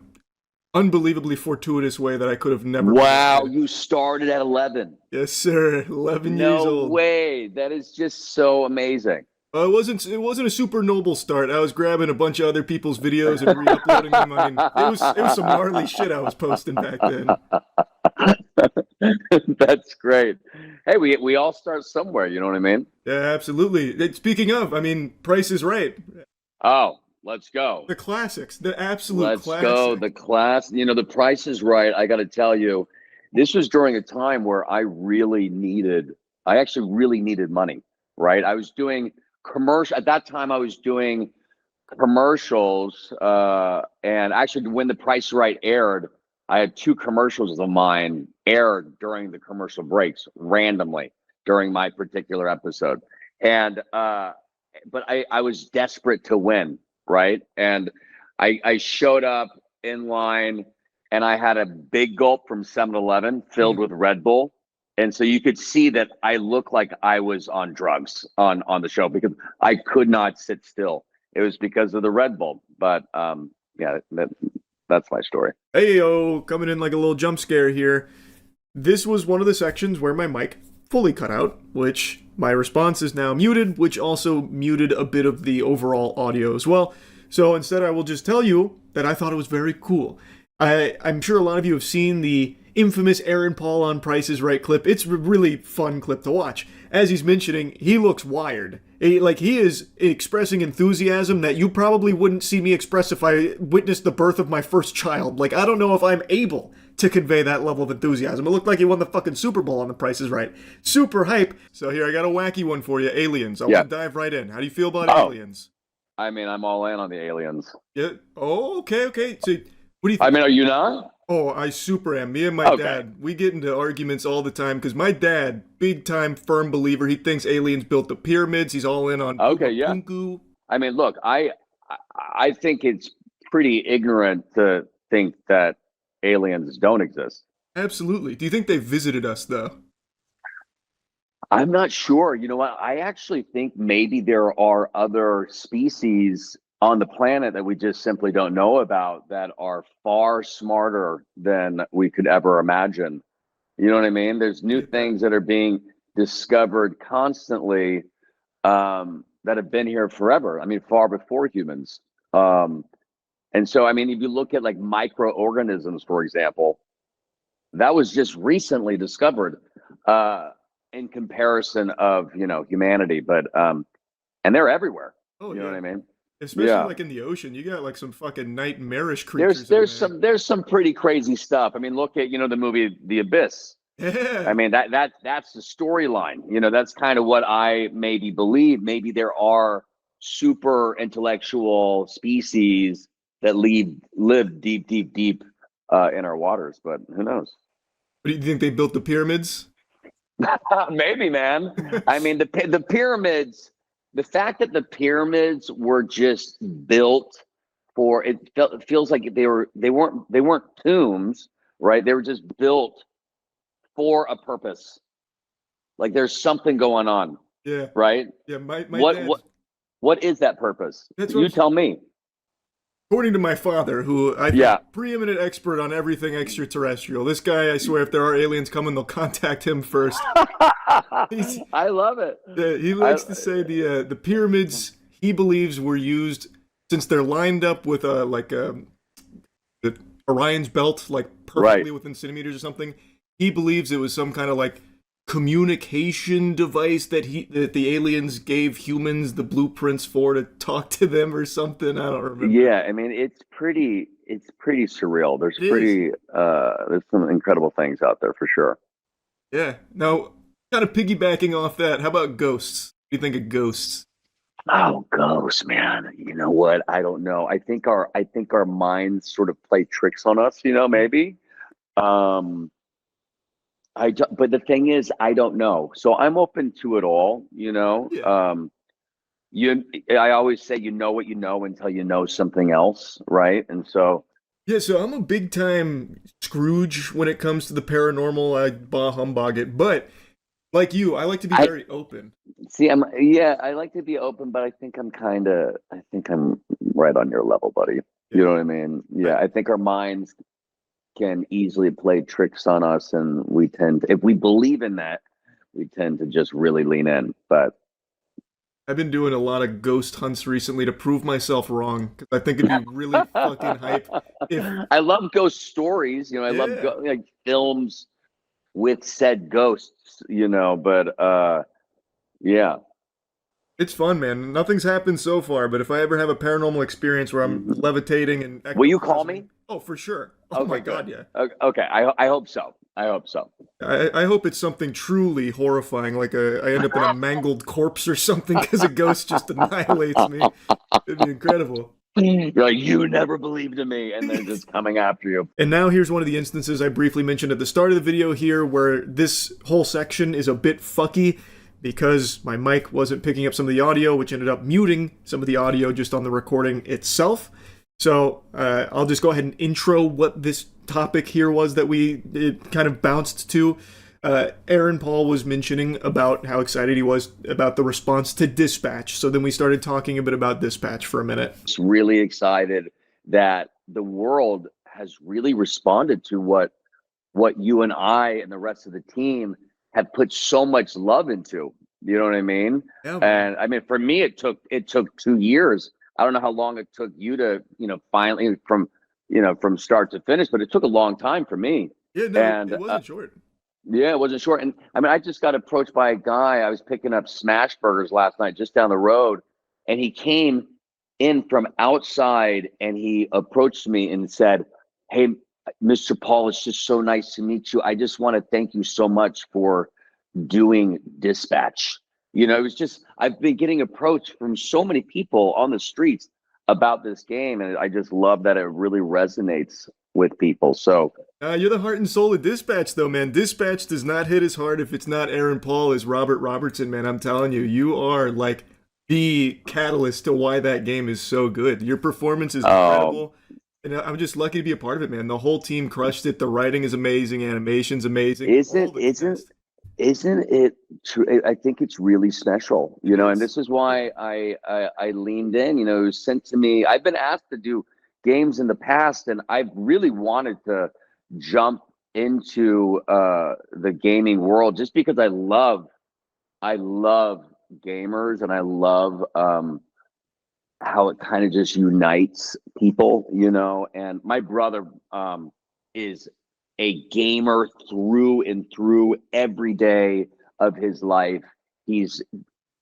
unbelievably fortuitous way that I could have never. Wow, you started at 11. Yes, sir. 11 years old. No way. That is just so amazing. It wasn't a super noble start. I was grabbing a bunch of other people's videos and re-uploading them. I mean, it was some gnarly shit I was posting back then. That's great. Hey, we all start somewhere, you know what I mean? Yeah, absolutely. Speaking of, I mean, Price is Right. Oh, let's go. The classics, the absolute classics. Let's go. The class, the Price is Right. I got to tell you, this was during a time where I actually really needed money, right? I was doing at that time I was doing commercials, and actually when The Price is Right aired, I had 2 commercials of mine aired during the commercial breaks randomly during my particular episode. And, but I was desperate to win, right? And I showed up in line and I had a big gulp from 7-Eleven filled with Red Bull. And so you could see that I looked like I was on drugs on the show because I could not sit still. It was because of the Red Bull. But yeah, that's my story. Hey, yo, coming in like a little jump scare here. This was one of the sections where my mic fully cut out, which my response is now muted, which also muted a bit of the overall audio as well. So instead, I will just tell you that I thought it was very cool. I'm sure a lot of you have seen the infamous Aaron Paul on Price is Right clip. It's a really fun clip to watch. As he's mentioning, he looks wired. He is expressing enthusiasm that you probably wouldn't see me express if I witnessed the birth of my first child. I don't know if I'm able to convey that level of enthusiasm. It looked like he won the fucking Super Bowl on The Price is Right. Super hype. So here, I got a wacky one for you. Aliens. I want to dive right in. How do you feel about aliens? I mean, I'm all in on the aliens. Yeah. Oh, okay. So, what do you think? I mean, are you not? Oh, I super am. Me and my dad, we get into arguments all the time because my dad, big time firm believer, he thinks aliens built the pyramids. He's all in on Punku. I mean, look, I think it's pretty ignorant to think that aliens don't exist. Absolutely. Do you think they visited us though? I'm not sure. You know what? I actually think maybe there are other species on the planet that we just simply don't know about that are far smarter than we could ever imagine. You know what I mean? There's new things that are being discovered constantly that have been here forever. I mean, far before humans. And so, I mean, if you look at like microorganisms, for example, that was just recently discovered in comparison of, humanity. But, and they're everywhere. Oh, you know what I mean? Especially Yeah. like in the ocean, you got like some fucking nightmarish creatures. There's some pretty crazy stuff. I mean, look at the movie The Abyss. Yeah. I mean that's the storyline. That's kind of what I maybe believe. Maybe there are super intellectual species that live deep, deep, deep in our waters, but who knows? What do you think they built the pyramids? Maybe, man. I mean, the pyramids. The fact that the pyramids were just built for it feels like they weren't tombs, right? They were just built for a purpose. Like there's something going on. Yeah. Right? Yeah, my dad, what is that purpose? That's You tell me. according to my father, who I think Yeah. preeminent expert on everything extraterrestrial. This guy, I swear, if there are aliens coming, they'll contact him first. I love it. He likes to say the pyramids he believes were used since they're lined up with the Orion's belt, like perfectly within centimeters or something. He believes it was some kind of like communication device that the aliens gave humans the blueprints for to talk to them or something. I don't remember. Yeah, I mean it's pretty surreal. There's some incredible things out there for sure. Yeah. Now, kind of piggybacking off that, how about ghosts? What do you think of ghosts? Oh, ghosts, man. You know what? I don't know. I think our minds sort of play tricks on us, maybe. But the thing is, I don't know. So I'm open to it all, Yeah. I always say you know what you know until you know something else, right? And so Yeah, so I'm a big time Scrooge when it comes to the paranormal. I bah humbug it, but like you, I like to be very open. see, I like to be open, but I think I'm right on your level, buddy. You know what I mean? Yeah, I think our minds can easily play tricks on us, and if we believe in that, we tend to just really lean in. But I've been doing a lot of ghost hunts recently to prove myself wrong because I think it'd be really fucking hype. I love ghost stories. I love like films with said ghosts. But yeah. It's fun, man. Nothing's happened so far, but if I ever have a paranormal experience where I'm levitating and Will you call me? Oh, for sure. Oh my god, yeah. Okay, I hope so. I hope it's something truly horrifying, like I end up in a mangled corpse or something because a ghost just annihilates me. It'd be incredible. You're like, you never believed in me, and they're just coming after you. And now here's one of the instances I briefly mentioned at the start of the video here where this whole section is a bit fucky because my mic wasn't picking up some of the audio, which ended up muting some of the audio just on the recording itself. So I'll just go ahead and intro what this topic here was that it kind of bounced to. Aaron Paul was mentioning about how excited he was about the response to Dispatch. So then we started talking a bit about Dispatch for a minute. Just really excited that the world has really responded to what you and I and the rest of the team have put so much love into. You know what I mean? Yeah. And I mean, for me, it took 2 years. I don't know how long it took you to, finally from start to finish, but it took a long time for me. Yeah, no, it wasn't short. Yeah, it wasn't short. And I mean, I just got approached by a guy. I was picking up smash burgers last night just down the road, and he came in from outside and he approached me and said, "Hey, Mr. Paul, it's just so nice to meet you. I just want to thank you so much for doing Dispatch." It was just, I've been getting approached from so many people on the streets about this game, and I just love that it really resonates with people. So you're the heart and soul of Dispatch, though, man. Dispatch does not hit as hard if it's not Aaron Paul as Robert Robertson, man. I'm telling you, you are like the catalyst to why that game is so good. Your performance is incredible. And I'm just lucky to be a part of it, man. The whole team crushed it. The writing is amazing. Animation's amazing. Isn't it true? I think it's really special, and this is why I leaned in. It was sent to me. I've been asked to do games in the past, and I've really wanted to jump into the gaming world just because I love gamers, and I love how it kind of just unites people, and my brother is a gamer through and through every day of his life. He's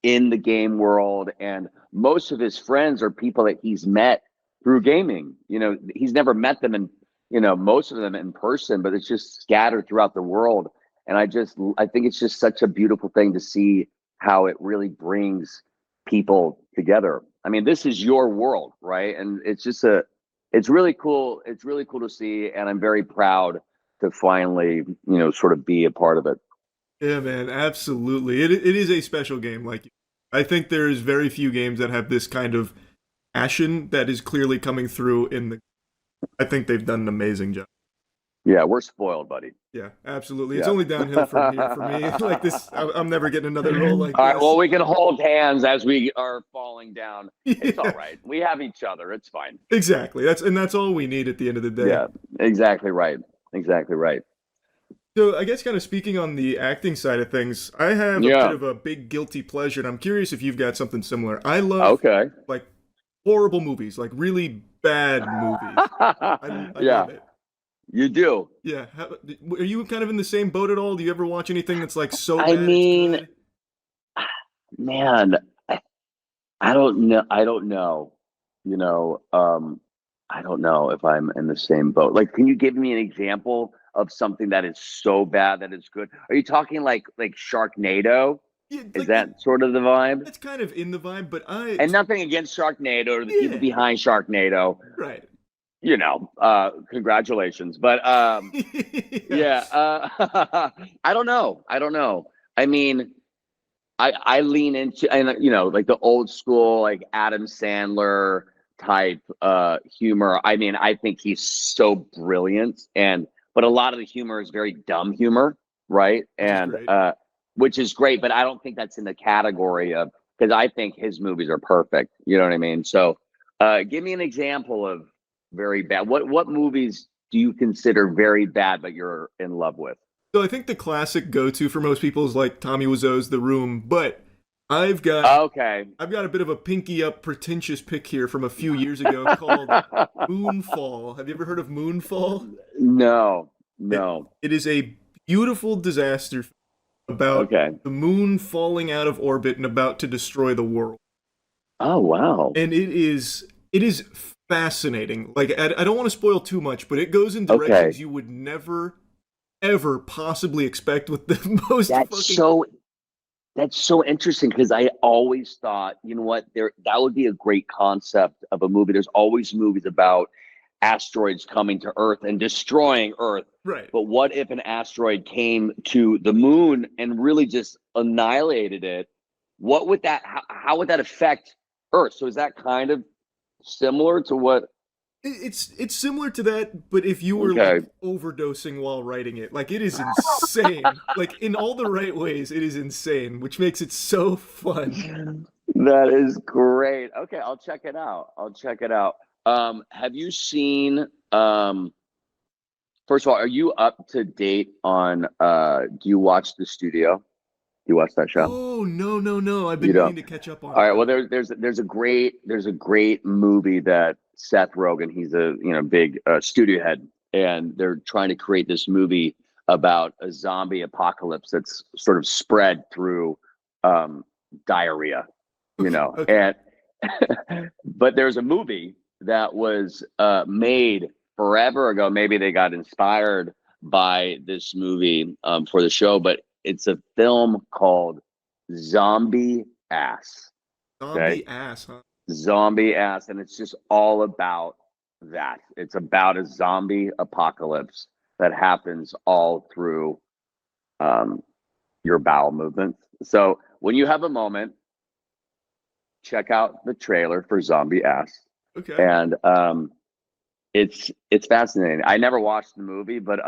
in the game world, and most of his friends are people that he's met through gaming. You know, he's never met them in, you know, most of them in person, but it's just scattered throughout the world. And I think it's just such a beautiful thing to see how it really brings people together. I mean, this is your world, right? And it's really cool. It's really cool to see, and I'm very proud to finally, you know, sort of be a part of it. Yeah, man, absolutely. It is a special game. Like, I think there's very few games that have this kind of passion that is clearly coming through in the. I think they've done an amazing job. Yeah, we're spoiled, buddy. Yeah, absolutely. It's only downhill from here for me. Like this, I'm never getting another role like All this. right, well, we can hold hands as we are falling down. It's all right. We have each other. It's fine. Exactly. That's all we need at the end of the day. Yeah, exactly right. Exactly right. So I guess kind of speaking on the acting side of things, I have a bit of a big guilty pleasure, and I'm curious if you've got something similar. I love like horrible movies, like really bad movies. I love it. You do. Yeah. Are you kind of in the same boat at all? Do you ever watch anything that's like so bad? I mean, man, I don't know. I don't know. You know, I don't know if I'm in the same boat. Like, can you give me an example of something that is so bad that it's good? Are you talking like Sharknado? Yeah, is that sort of the vibe? That's kind of in the vibe, but And nothing against Sharknado or the people behind Sharknado. Right. You know, congratulations. But I don't know. I mean, I lean into, and you know, like the old school, like Adam Sandler type humor. I mean, I think he's so brilliant, but a lot of the humor is very dumb humor, right? And which is great, but I don't think that's in the category of, because I think his movies are perfect. You know what I mean? So give me an example of very bad. What movies do you consider very bad but you're in love with? So I think the classic go-to for most people is like Tommy Wiseau's The Room, but I've got a bit of a pinky up pretentious pick here from a few years ago called Moonfall. Have you ever heard of Moonfall? No. It is a beautiful disaster about the moon falling out of orbit and about to destroy the world. Oh wow. And it is fascinating. Like, I don't want to spoil too much, but it goes in directions you would never, ever possibly expect with the most That's so interesting, because I always thought, you know what, that would be a great concept of a movie. There's always movies about asteroids coming to Earth and destroying Earth. Right. But what if an asteroid came to the moon and really just annihilated it? What would that, how would that affect Earth? So is that kind of similar to what? It's similar to that, but if you were like overdosing while writing it, like it is insane. Like in all the right ways, it is insane, which makes it so fun. That is great. Okay, I'll check it out. Have you seen? First of all, are you up to date on? Do you watch The Studio? Do you watch that show? Oh no! I've been meaning to catch up on. All right. Well, there's a great movie that Seth Rogen, he's a big studio head, and they're trying to create this movie about a zombie apocalypse that's sort of spread through diarrhea, and but there's a movie that was made forever ago. Maybe they got inspired by this movie for the show, but it's a film called Zombie Ass. Zombie Ass, huh? Zombie Ass, and it's just all about that. It's about a zombie apocalypse that happens all through your bowel movements. So when you have a moment, check out the trailer for Zombie Ass. Okay. And it's fascinating. I never watched the movie, but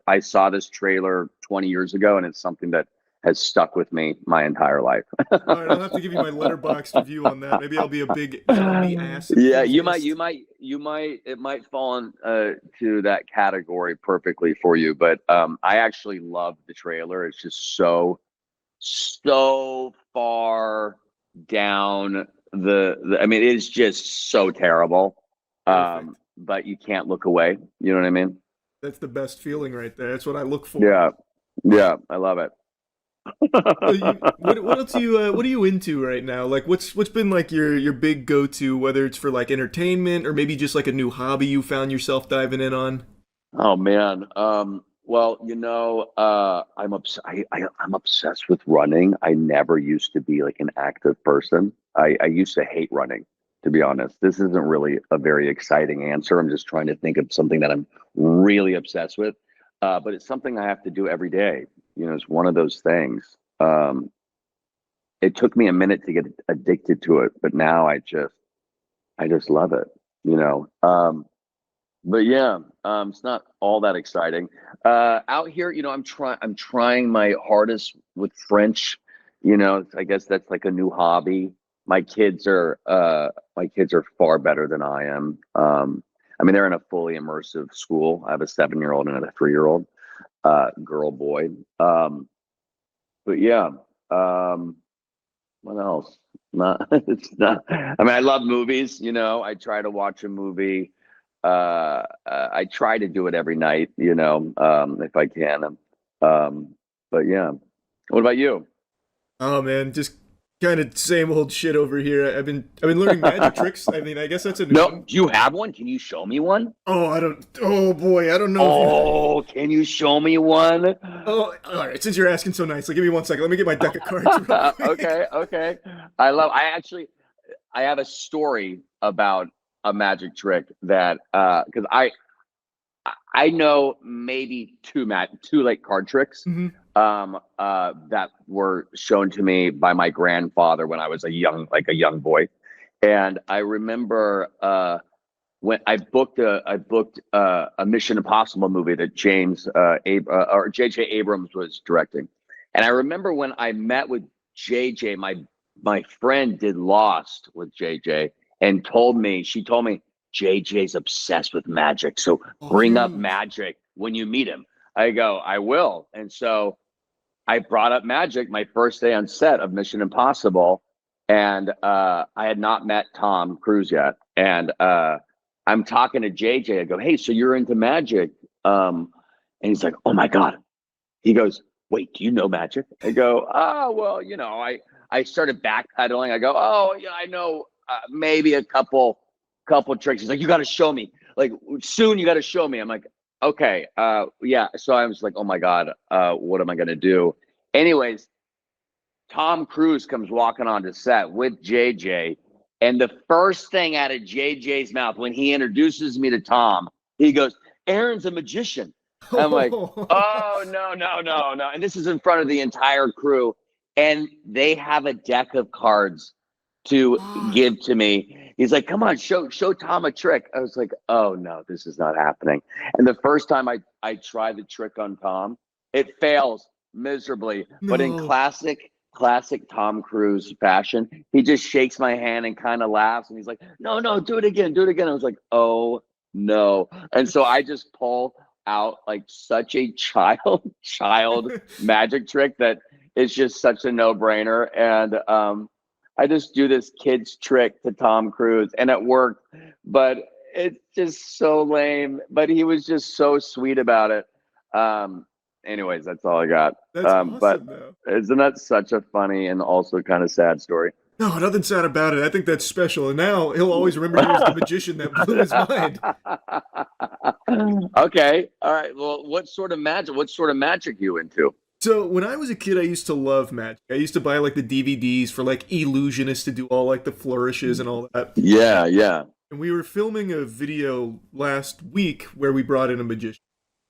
I saw this trailer 20 years ago, and it's something that has stuck with me my entire life. All right, I'll have to give you my letterboxd review on that. Maybe I'll be a big zombie ass. Yeah, you might. It might fall into that category perfectly for you. But I actually love the trailer. It's just so far down I mean, it is just so terrible. But you can't look away. You know what I mean? That's the best feeling right there. That's what I look for. Yeah, I love it. What else what are you into right now? Like what's been like your big go-to, whether it's for like entertainment or maybe just like a new hobby you found yourself diving in on? Oh man. Well, I'm obsessed with running. I never used to be like an active person. I used to hate running, to be honest. This isn't really a very exciting answer. I'm just trying to think of something that I'm really obsessed with. But it's something I have to do every day. It's one of those things. It took me a minute to get addicted to it, but now I just love it, you know. But yeah, it's not all that exciting. Out here, I'm trying my hardest with French. I guess that's like a new hobby. My kids are far better than I am. I mean, they're in a fully immersive school. I have a 7-year-old and a 3-year-old, girl, boy. But yeah, what else? Not, it's not. I mean, I love movies. I try to watch a movie. I try to do it every night, if I can. But yeah. What about you? Oh man, just kind of same old shit over here. I've been learning magic tricks. I mean, I guess that's a new No, one. do you have one? Can you show me one? Oh, I don't. Oh boy, I don't know. Oh, can you show me one? Oh, all right. Since you're asking so nicely, give me 1 second. Let me get my deck of cards. Real quick. Okay. I have a story about a magic trick that because I know maybe two like card tricks that were shown to me by my grandfather when I was a young boy, and I remember when I booked a Mission Impossible movie that or J.J. Abrams was directing, and I remember when I met with J.J. My friend did Lost with JJ and she told me JJ's obsessed with magic. So bring up magic when you meet him. I go, I will. And so I brought up magic my first day on set of Mission Impossible. And I had not met Tom Cruise yet. And I'm talking to JJ. I go, hey, so you're into magic? And he's like, oh my God. He goes, wait, do you know magic? I go, oh, well, I started backpedaling. I go, oh, yeah, I know maybe a couple tricks. He's like, you got to show me. Like, soon you got to show me. I'm like, okay, yeah. So I was like, oh my God, what am I going to do? Anyways, Tom Cruise comes walking onto set with JJ. And the first thing out of JJ's mouth when he introduces me to Tom, he goes, Aaron's a magician. I'm like, oh, no. And this is in front of the entire crew. And they have a deck of cards to give to me. He's like, come on, show Tom a trick. I was like, oh, no, this is not happening. And the first time I tried the trick on Tom, it fails miserably. No. But in classic Tom Cruise fashion, he just shakes my hand and kind of laughs. And he's like, no, do it again. I was like, oh, no. And so I just pull out like such a child magic trick that it's just such a no-brainer. And I just do this kid's trick to Tom Cruise and it worked, but it's just so lame. But he was just so sweet about it. Anyways, that's all I got. That's awesome, but though. Isn't that such a funny and also kind of sad story? No, nothing sad about it. I think that's special. And now he'll always remember you as the magician that blew his mind. Okay. All right. Well, what sort of magic you into? So when I was a kid, I used to love magic. I used to buy like the DVDs for like illusionists to do all like the flourishes and all that. Yeah. And we were filming a video last week where we brought in a magician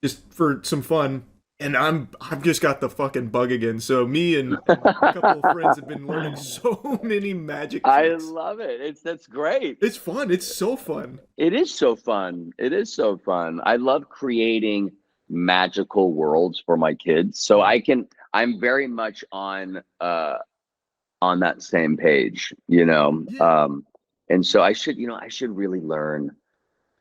just for some fun. And I've just got the fucking bug again. So me and a couple of friends have been learning so many magic tricks. I love it. That's great. It's fun. It's so fun. It is so fun. I love creating magical worlds for my kids. So I'm very much on that same page, Yeah. And so I should really learn.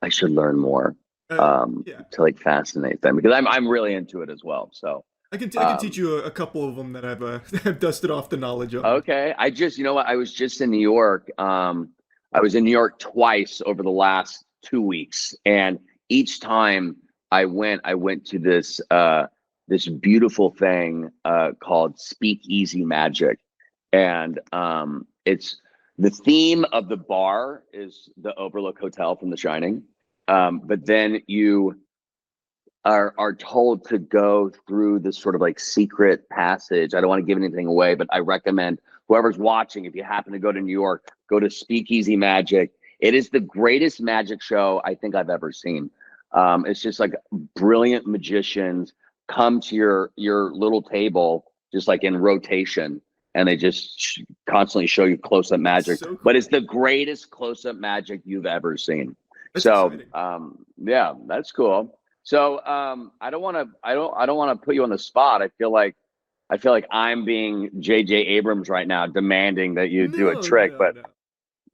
I should learn more. To like fascinate them because I'm really into it as well. So I can teach you a couple of them that I've dusted off the knowledge of. Okay, I was just in New York. I was in New York twice over the last 2 weeks, and each time I went to this this beautiful thing called Speakeasy Magic, and it's the theme of the bar is the Overlook Hotel from The Shining, but then you are told to go through this sort of like secret passage. I don't want to give anything away, but I recommend whoever's watching, if you happen to go to New York, go to Speakeasy Magic. It is the greatest magic show I think I've ever seen. It's just like brilliant magicians come to your little table, just like in rotation, and they just constantly show you close-up magic. So cool. But it's the greatest close-up magic you've ever seen. That's exciting. Yeah, that's cool. So I don't want to put you on the spot. I feel like I'm being J.J. Abrams right now, demanding that you do a trick. But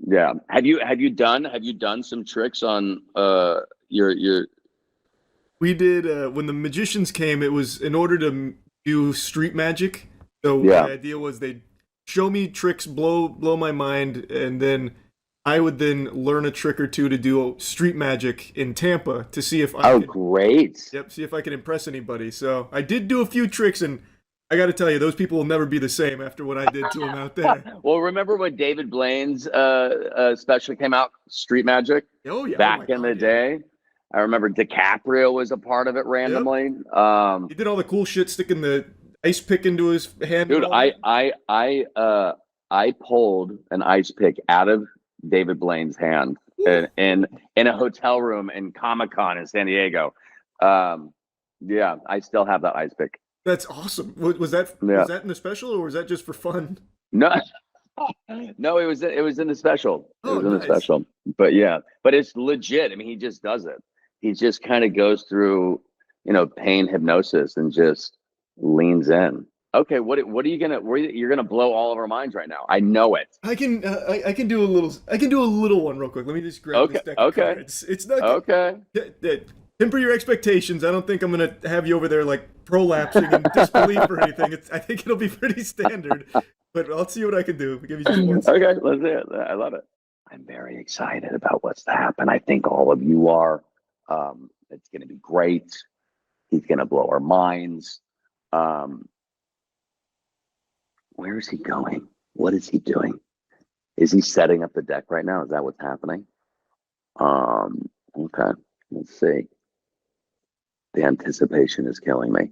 yeah, have you done some tricks on your? We did when the magicians came. It was in order to do street magic. So the idea was they'd show me tricks, blow my mind, and then I would then learn a trick or two to do street magic in Tampa to see if I could, great. Yep, see if I could impress anybody. So I did do a few tricks, and I got to tell you, those people will never be the same after what I did to them out there. Well, remember when David Blaine's special came out, Street Magic? Oh yeah, back in the day. I remember DiCaprio was a part of it randomly. Yep. He did all the cool shit, sticking the ice pick into his hand. Dude, I pulled an ice pick out of David Blaine's hand in a hotel room in Comic-Con in San Diego. Yeah, I still have that ice pick. That's awesome. Was that in the special, or was that just for fun? No, no, it was in the special. It was in the special. But yeah, but it's legit. I mean, he just does it. He just kind of goes through, pain hypnosis and just leans in. Okay, what are you gonna? You're gonna blow all of our minds right now. I know it. I can do a little one real quick. Let me just grab this deck of cards. It's not okay. Temper your expectations. I don't think I'm gonna have you over there like prolapsing in disbelief or anything. I think it'll be pretty standard, but I'll see what I can do. Give me just one second. Okay, let's do it. I love it. I'm very excited about what's to happen. I think all of you are. It's gonna be great. He's gonna blow our minds. Where is he going? What is he doing? Is he setting up the deck right now? Is that what's happening? Okay, let's see. The anticipation is killing me.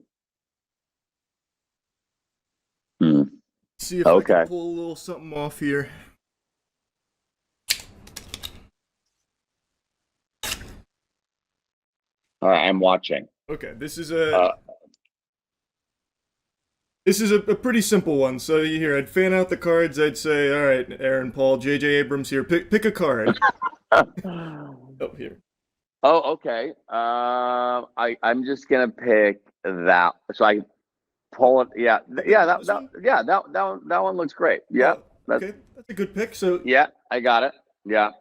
See if I can pull a little something off here. All right, I'm watching. Okay, this is a pretty simple one. So here, I'd fan out the cards. I'd say, all right, Aaron, Paul, J.J. Abrams here. Pick a card. Here. Oh, okay. I'm just gonna pick that. So I pull it. Yeah. That one looks great. Yeah. Okay, that's a good pick. So yeah, I got it. Yeah.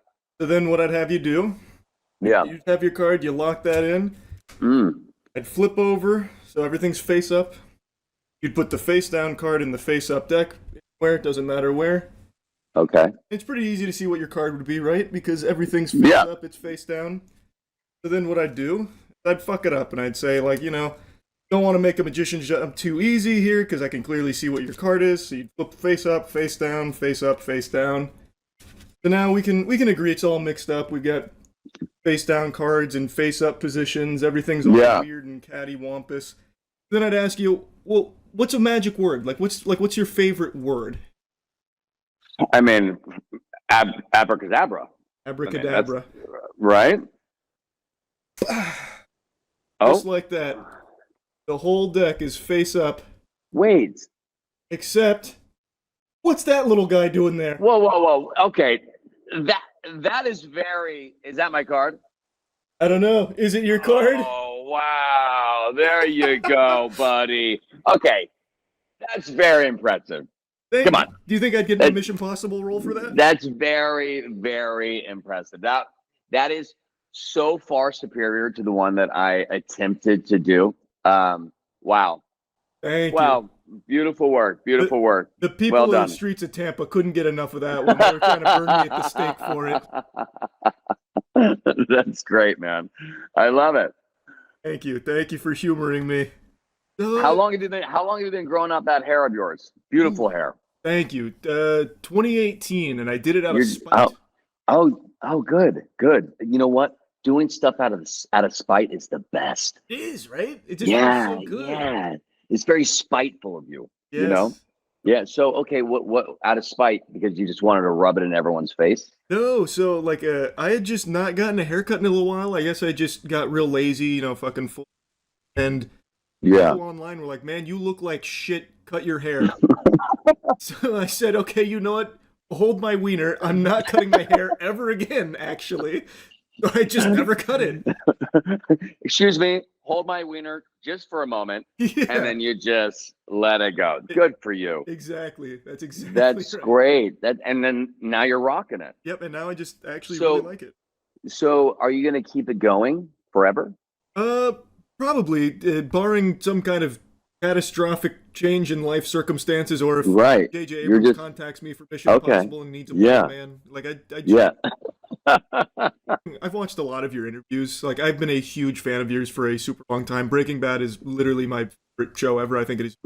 So then, what I'd have you do? Yeah. You have your card. You lock that in. I'd flip over so everything's face up. You'd put the face down card in the face up deck. Where it doesn't matter where. Okay. It's pretty easy to see what your card would be, right? Because everything's face up, it's face down. So then what I'd do, I'd fuck it up and I'd say, like, don't want to make a magician's jump too easy here because I can clearly see what your card is. So you'd flip face up, face down, face up, face down. So now we can agree it's all mixed up. We've got face down cards and face up positions. Everything's all weird and cattywampus. Then I'd ask you, well, what's a magic word? What's your favorite word? I mean, abracadabra. Abracadabra. I mean, right? Just like that. The whole deck is face up. Wait. Except, what's that little guy doing there? Whoa. Okay. That is is that my card? I don't know. Is it your card? Oh, wow. There you go, buddy. Okay. That's very impressive. Come on. Do you think I'd get a Mission Impossible role for that? That's very, very impressive. That is so far superior to the one that I attempted to do. Wow. Thank you. Beautiful work. Beautiful work. The people in the streets of Tampa couldn't get enough of that when they were trying to burn me at the stake for it. That's great, man. I love it. Thank you. Thank you for humoring me. How long have you been growing out that hair of yours? Beautiful hair. Thank you. 2018, and I did it out of spite. Good. You know what? Doing stuff out of spite is the best. It is, right? It just feels so good. Yeah. It's very spiteful of you. Yes. You know? Yeah. So okay, what out of spite because you just wanted to rub it in everyone's face? No, so like I had just not gotten a haircut in a little while. I guess I just got real lazy, fucking full. And people online were like, "Man, you look like shit. Cut your hair." So I said, "Okay, you know what? Hold my wiener. I'm not cutting my hair ever again." Actually, I just never cut it. Excuse me. Hold my wiener just for a moment, and then you just let it go. Good for you. Exactly. That's exactly. That's right. great. And then now you're rocking it. Yep. And now I just actually really like it. So, are you going to keep it going forever? Probably, barring some kind of catastrophic change in life circumstances, or if J.J. Abrams contacts me for Mission Impossible and needs a man. Like I've watched a lot of your interviews. Like I've been a huge fan of yours for a super long time. Breaking Bad is literally my favorite show ever. I think it is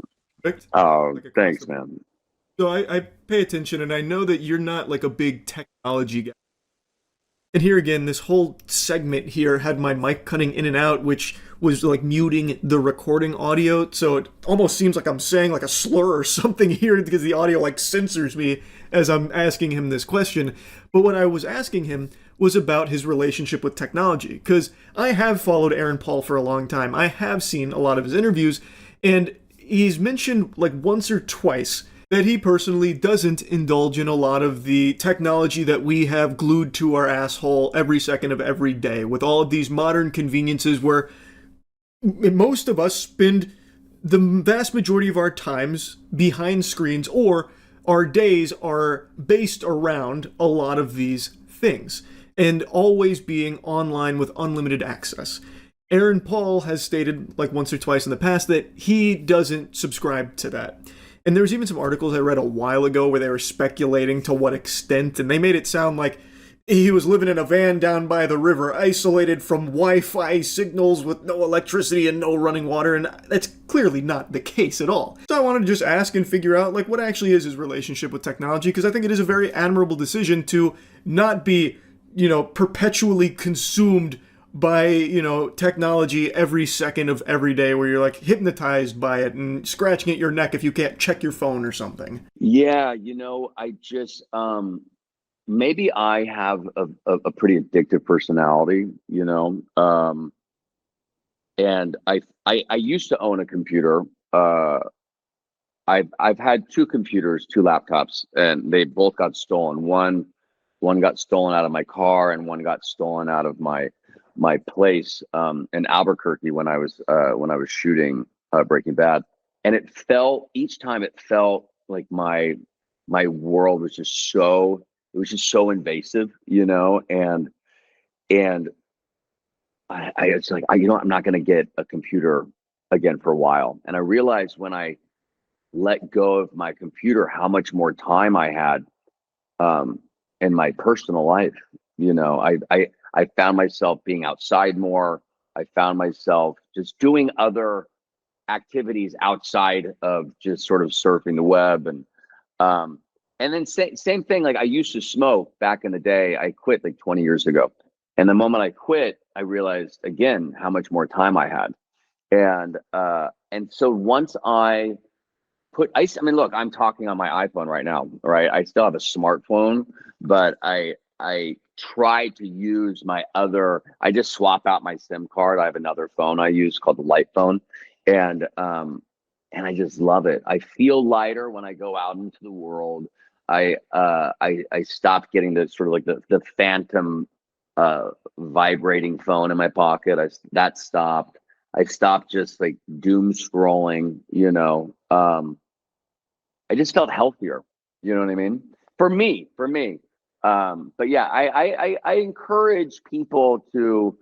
perfect. Oh, thanks, man. So I pay attention, and I know that you're not like a big technology guy. And here again, this whole segment here had my mic cutting in and out, which was like muting the recording audio. So it almost seems like I'm saying like a slur or something here because the audio like censors me as I'm asking him this question. But what I was asking him was about his relationship with technology, because I have followed Aaron Paul for a long time. I have seen a lot of his interviews, and he's mentioned like once or twice that he personally doesn't indulge in a lot of the technology that we have glued to our asshole every second of every day, with all of these modern conveniences where most of us spend the vast majority of our times behind screens, or our days are based around a lot of these things, and always being online with unlimited access. Aaron Paul has stated like once or twice in the past that he doesn't subscribe to that. And there was even some articles I read a while ago where they were speculating to what extent, and they made it sound like he was living in a van down by the river, isolated from Wi-Fi signals with no electricity and no running water, and that's clearly not the case at all. So I wanted to just ask and figure out like what actually is his relationship with technology, because I think it is a very admirable decision to not be, perpetually consumed by, technology every second of every day, where you're like hypnotized by it and scratching at your neck if you can't check your phone or something. Yeah, I just maybe I have a pretty addictive personality, and I used to own a computer. I've had two computers, two laptops, and they both got stolen. One got stolen out of my car, and one got stolen out of my place in Albuquerque when I was shooting Breaking Bad, and each time it felt like my world was just so invasive, and it's like I'm not going to get a computer again for a while. And I realized when I let go of my computer how much more time I had in my personal life. I found myself being outside more. I found myself just doing other activities outside of just sort of surfing the web. And then same thing, like I used to smoke back in the day. I quit like 20 years ago. And the moment I quit, I realized again how much more time I had. And so once I mean, look, I'm talking on my iPhone right now, right? I still have a smartphone, but I try to use I just swap out my SIM card. I have another phone I use called the Light phone. And I just love it. I feel lighter when I go out into the world. I stopped getting the sort of like the phantom vibrating phone in my pocket. That stopped. I stopped just like doom scrolling, I just felt healthier. You know what I mean? For me. But yeah, I encourage people to,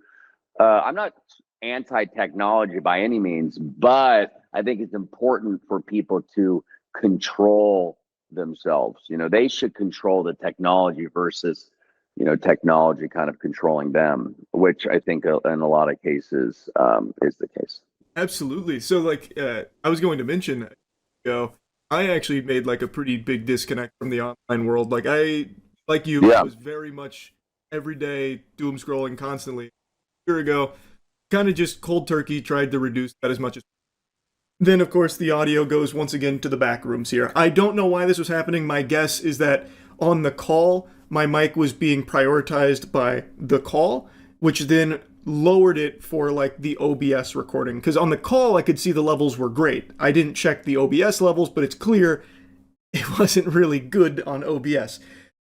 I'm not anti-technology by any means, but I think it's important for people to control themselves. They should control the technology versus, technology kind of controlling them, which I think in a lot of cases is the case. Absolutely. So like I was going to mention, I actually made like a pretty big disconnect from the online world. Like I, like you, Yeah. was very much every day doom scrolling constantly. A year ago, kind of just cold turkey tried to reduce that as much as. Then of course the audio goes once again to the back rooms here. I don't know why this was happening. My guess is that on the call, my mic was being prioritized by the call, which then lowered it for like the OBS recording. Because on the call, I could see the levels were great. I didn't check the OBS levels, but it's clear it wasn't really good on OBS.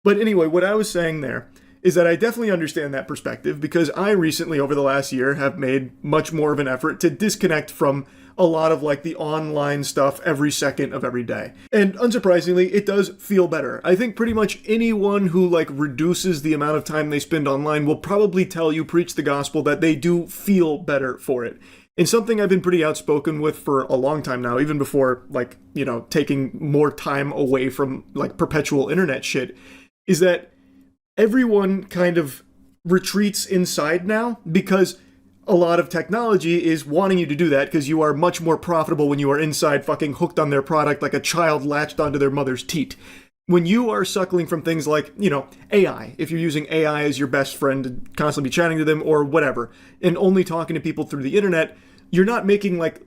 But anyway, what I was saying there is that I definitely understand that perspective because I recently, over the last year, have made much more of an effort to disconnect from a lot of like the online stuff every second of every day. And unsurprisingly, it does feel better. I think pretty much anyone who like reduces the amount of time they spend online will probably tell you, preach the gospel, that they do feel better for it. And something I've been pretty outspoken with for a long time now, even before like, you know, taking more time away from like perpetual internet shit, is that everyone kind of retreats inside now because a lot of technology is wanting you to do that because you are much more profitable when you are inside fucking hooked on their product like a child latched onto their mother's teat. When you are suckling from things like, you know, AI, if you're using AI as your best friend and constantly chatting to them or whatever, and only talking to people through the internet, you're not making like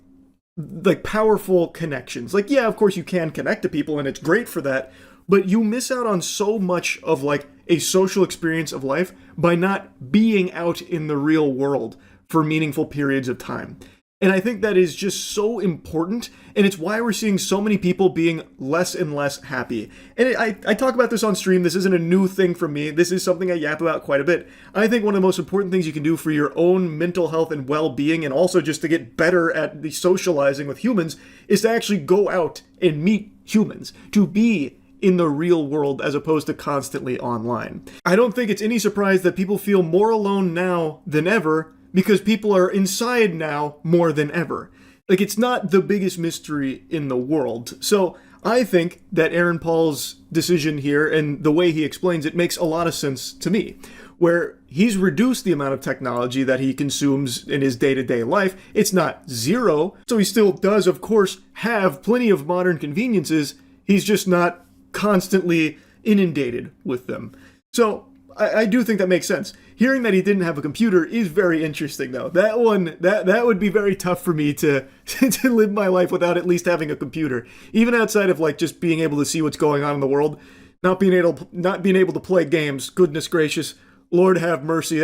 powerful connections. Like, yeah, of course you can connect to people and it's great for that, but you miss out on so much of like a social experience of life by not being out in the real world for meaningful periods of time. And I think that is just so important, and it's why we're seeing so many people being less and less happy. And I talk about this on stream. This isn't a new thing for me. This is something I yap about quite a bit. I think one of the most important things you can do for your own mental health and well-being, and also just to get better at the socializing with humans, is to actually go out and meet humans, to be in the real world as opposed to constantly online. I don't think it's any surprise that people feel more alone now than ever, because people are inside now more than ever. Like, it's not the biggest mystery in the world. So I think that Aaron Paul's decision here and the way he explains it makes a lot of sense to me, where he's reduced the amount of technology that he consumes in his day-to-day life. It's not zero, so he still does, of course, have plenty of modern conveniences. He's just not constantly inundated with them. So I do think that makes sense. Hearing that he didn't have a computer is very interesting, though. That one, that would be very tough for me to to live my life without at least having a computer. Even outside of like just being able to see what's going on in the world, not being able to play games. Goodness gracious, Lord have mercy.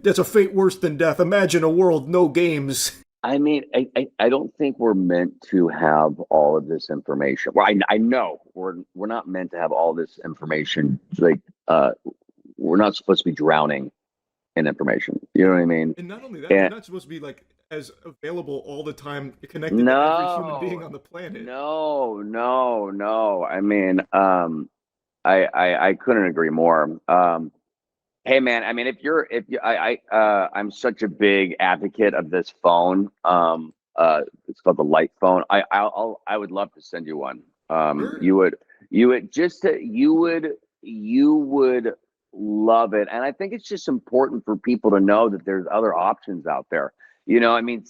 That's a fate worse than death. Imagine a world no games. I mean, I don't think we're meant to have all of this information. Well, I know we're not meant to have all this information. Like, we're not supposed to be drowning in information. You know what I mean? And not only that, we're not supposed to be like as available all the time, connected to every human being on the planet. No. I mean, I couldn't agree more. Hey man, I mean, I'm such a big advocate of this phone. It's called the Light phone. I would love to send you one. Sure. You would love it. And I think it's just important for people to know that there's other options out there. You know, I mean,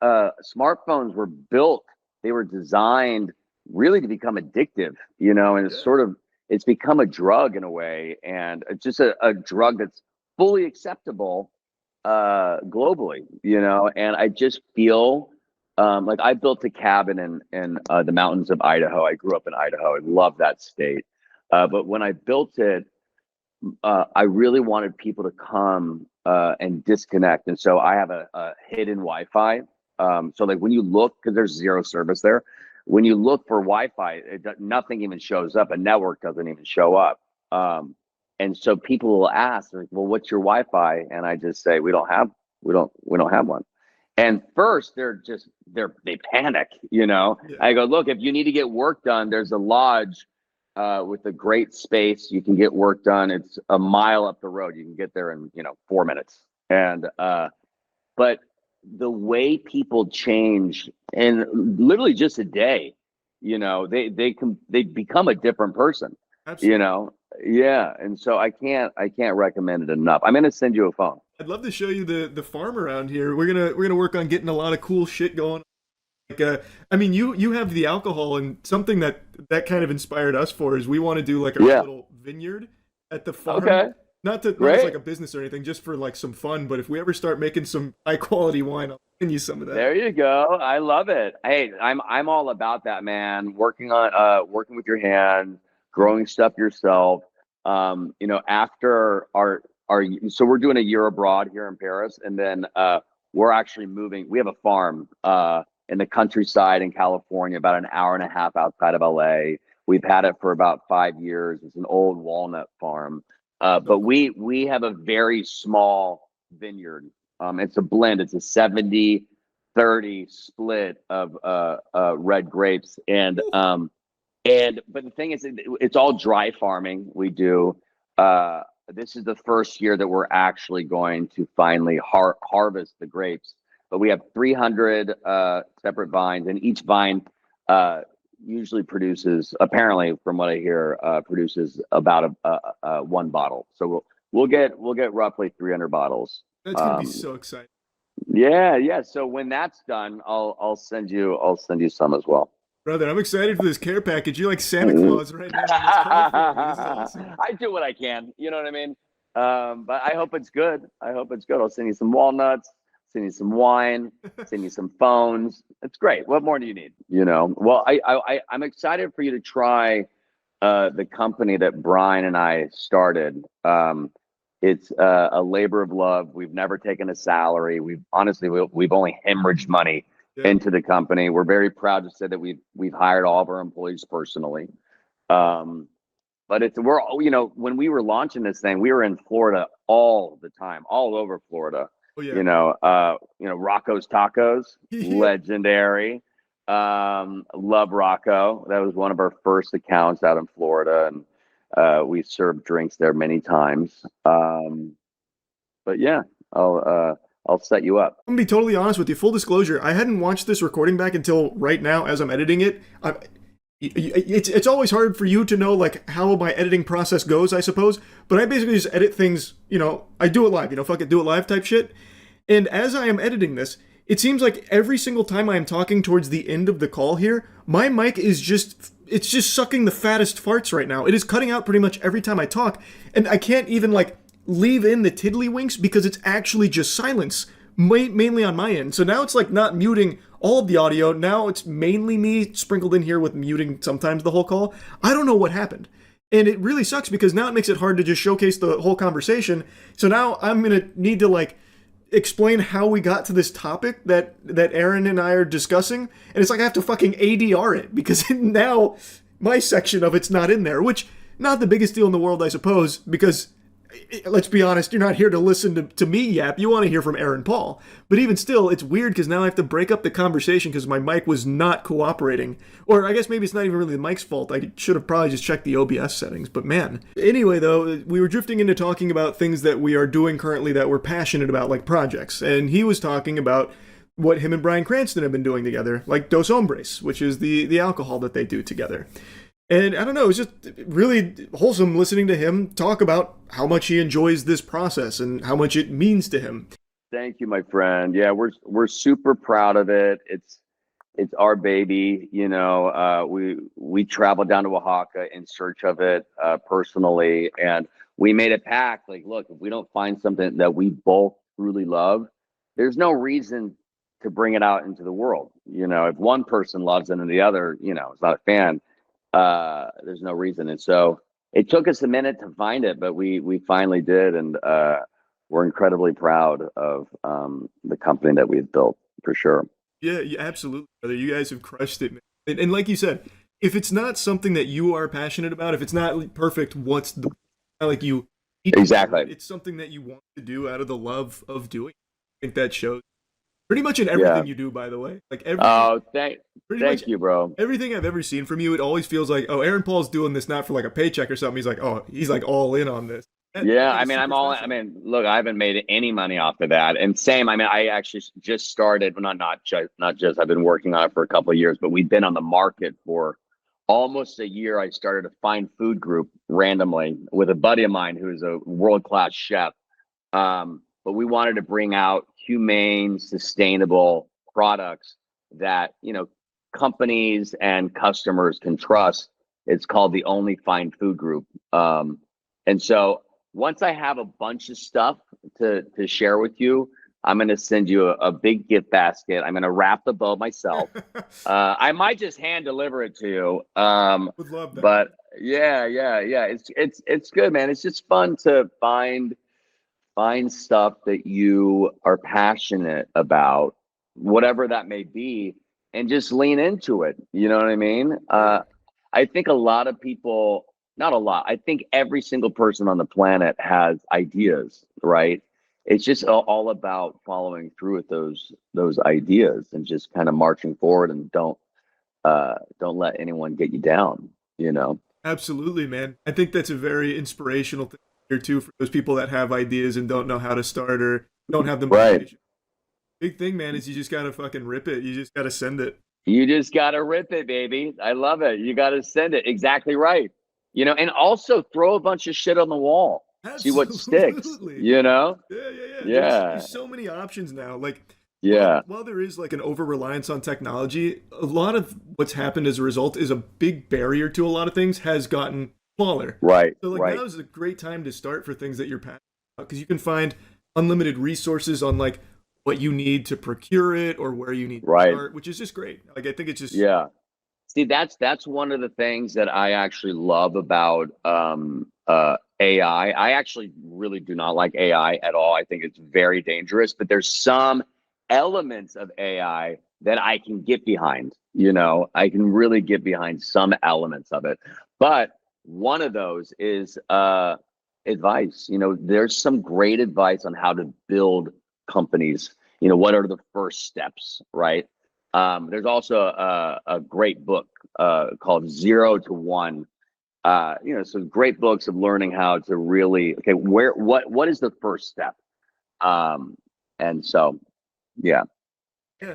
smartphones were built, they were designed really to become addictive, you know, and it's become a drug in a way, and it's just a drug that's fully acceptable globally, you know. And I just feel like I built a cabin in the mountains of Idaho. I grew up in Idaho. I love that state. But when I built it, I really wanted people to come and disconnect. And so I have a hidden Wi-Fi. So like when you look, because there's zero service there, when you look for Wi-Fi, nothing even shows up. A network doesn't even show up. And so people will ask, like, well, what's your Wi-Fi? And I just say, we don't have one. And first they panic, you know. Yeah. I go, look, if you need to get work done, there's a lodge with a great space. You can get work done. It's a mile up the road. You can get there in 4 minutes. And but the way people change in literally just a day, you know, they become a different person. Absolutely. You know. Yeah. And so I can't recommend it enough. I'm gonna send you a phone. I'd love to show you the farm around here. We're gonna work on getting a lot of cool shit going Like, I mean, you have the alcohol, and something that kind of inspired us for is we want to do like a little vineyard at the farm. Okay. Not as Great. like a business or anything, just for like some fun. But if we ever start making some high quality wine, I'll send you some of that. There you go. I love it. Hey, I'm all about that, man. Working with your hands, growing stuff yourself. You know, after our so we're doing a year abroad here in Paris, and then we're actually moving. We have a farm in the countryside in California, about an hour and a half outside of LA. We've had it for about 5 years. It's an old walnut farm. But we have a very small vineyard. It's a blend. It's a 70-30 split of red grapes. And but the thing is, it's all dry farming. We do. This is the first year that we're actually going to finally harvest the grapes. But we have 300 separate vines, and each vine usually produces, apparently from what I hear, produces about a one bottle. So we'll get roughly 300 bottles. That's gonna be so exciting. Yeah. So when that's done, I'll send you some as well. Brother, I'm excited for this care package. You're like Santa Claus right now. This is awesome. I do what I can. You know what I mean? But I hope it's good. I'll send you some walnuts, send you some wine, send you some phones. It's great. What more do you need? You know? Well, I'm excited for you to try the company that Brian and I started. It's a labor of love. We've never taken a salary. We've only hemorrhaged money into the company. We're very proud to say that we've hired all of our employees personally. But when we were launching this thing, we were in Florida all the time, all over Florida. Oh, yeah. Rocco's Tacos, legendary. Love Rocco. That was one of our first accounts out in Florida, and we served drinks there many times. But yeah, I'll set you up. I'm gonna be totally honest with you. Full disclosure, I hadn't watched this recording back until right now as I'm editing it. It's always hard for you to know like how my editing process goes, I suppose. But I basically just edit things, I do it live, fuck it, do it live type shit. And as I am editing this, it seems like every single time I am talking towards the end of the call here, my mic is just sucking the fattest farts right now. It is cutting out pretty much every time I talk, and I can't even like leave in the tiddlywinks because it's actually just silence, mainly on my end. So now it's like not muting all of the audio. Now it's mainly me sprinkled in here with muting sometimes the whole call. I don't know what happened. And it really sucks because now it makes it hard to just showcase the whole conversation. So now I'm going to need to like explain how we got to this topic that Aaron and I are discussing. And it's like I have to fucking ADR it because now my section of it's not in there, which not the biggest deal in the world, I suppose, because let's be honest, you're not here to listen to me yap. You want to hear from Aaron Paul. But even still, it's weird because now I have to break up the conversation because my mic was not cooperating. Or I guess maybe it's not even really the mic's fault. I should have probably just checked the OBS settings. But man. Anyway, though, we were drifting into talking about things that we are doing currently that we're passionate about, like projects. And he was talking about what him and Bryan Cranston have been doing together, like Dos Hombres, which is the alcohol that they do together. And I don't know, it's just really wholesome listening to him talk about how much he enjoys this process and how much it means to him. Thank you, my friend. Yeah, we're super proud of it. It's our baby. We traveled down to Oaxaca in search of it personally, and we made a pact. Like, look, if we don't find something that we both truly love, there's no reason to bring it out into the world. If one person loves it and the other, is not a fan. There's no reason. And so it took us a minute to find it, but we finally did. And we're incredibly proud of the company that we've built, for sure. Yeah, absolutely, brother. You guys have crushed it, man. And like you said, if it's not something that you are passionate about, if it's not perfect, what's the like you exactly? It's something that you want to do out of the love of doing. I think that shows pretty much in everything you do, by the way. Like thank you, bro. Everything I've ever seen from you, it always feels like, oh, Aaron Paul's doing this not for like a paycheck or something. He's like all in on this. Yeah, look, I haven't made any money off of that. And same, I actually just started, well, not just, I've been working on it for a couple of years, but we've been on the market for almost a year. I started a fine food group randomly with a buddy of mine who is a world-class chef. But we wanted to bring out humane, sustainable products that, companies and customers can trust. It's called the Only Fine Food Group. And so once I have a bunch of stuff to share with you, I'm going to send you a big gift basket. I'm going to wrap the bow myself. I might just hand deliver it to you. Would love that. But yeah. It's good, man. It's just fun to find stuff that you are passionate about, whatever that may be, and just lean into it. You know what I mean? I think a lot of people, not a lot, I think every single person on the planet has ideas, right? It's just all about following through with those ideas and just kind of marching forward, and don't let anyone get you down, Absolutely, man. I think that's a very inspirational thing here too for those people that have ideas and don't know how to start or don't have the Right. motivation. Big thing, man, is you just gotta fucking rip it. You just gotta send it. You just got to rip it, baby. I love it. You got to send it. Exactly right. And also throw a bunch of shit on the wall. See what sticks, Absolutely. Yeah. There's so many options now. Like, Yeah. while there is like an over reliance on technology, a lot of what's happened as a result is a big barrier to a lot of things has gotten smaller. Right. So like right. now is a great time to start for things that you're passionate about, because you can find unlimited resources on like what you need to procure it or where you need to Right. start, which is just great. Like I think it's just Yeah. See, that's one of the things that I actually love about AI. I actually really do not like AI at all. I think it's very dangerous, but there's some elements of AI that I can get behind. I can really get behind some elements of it. But one of those is advice. There's some great advice on how to build companies. What are the first steps, right? There's also a great book called 0 to 1. Some great books of learning how to really, what is the first step? And so, yeah.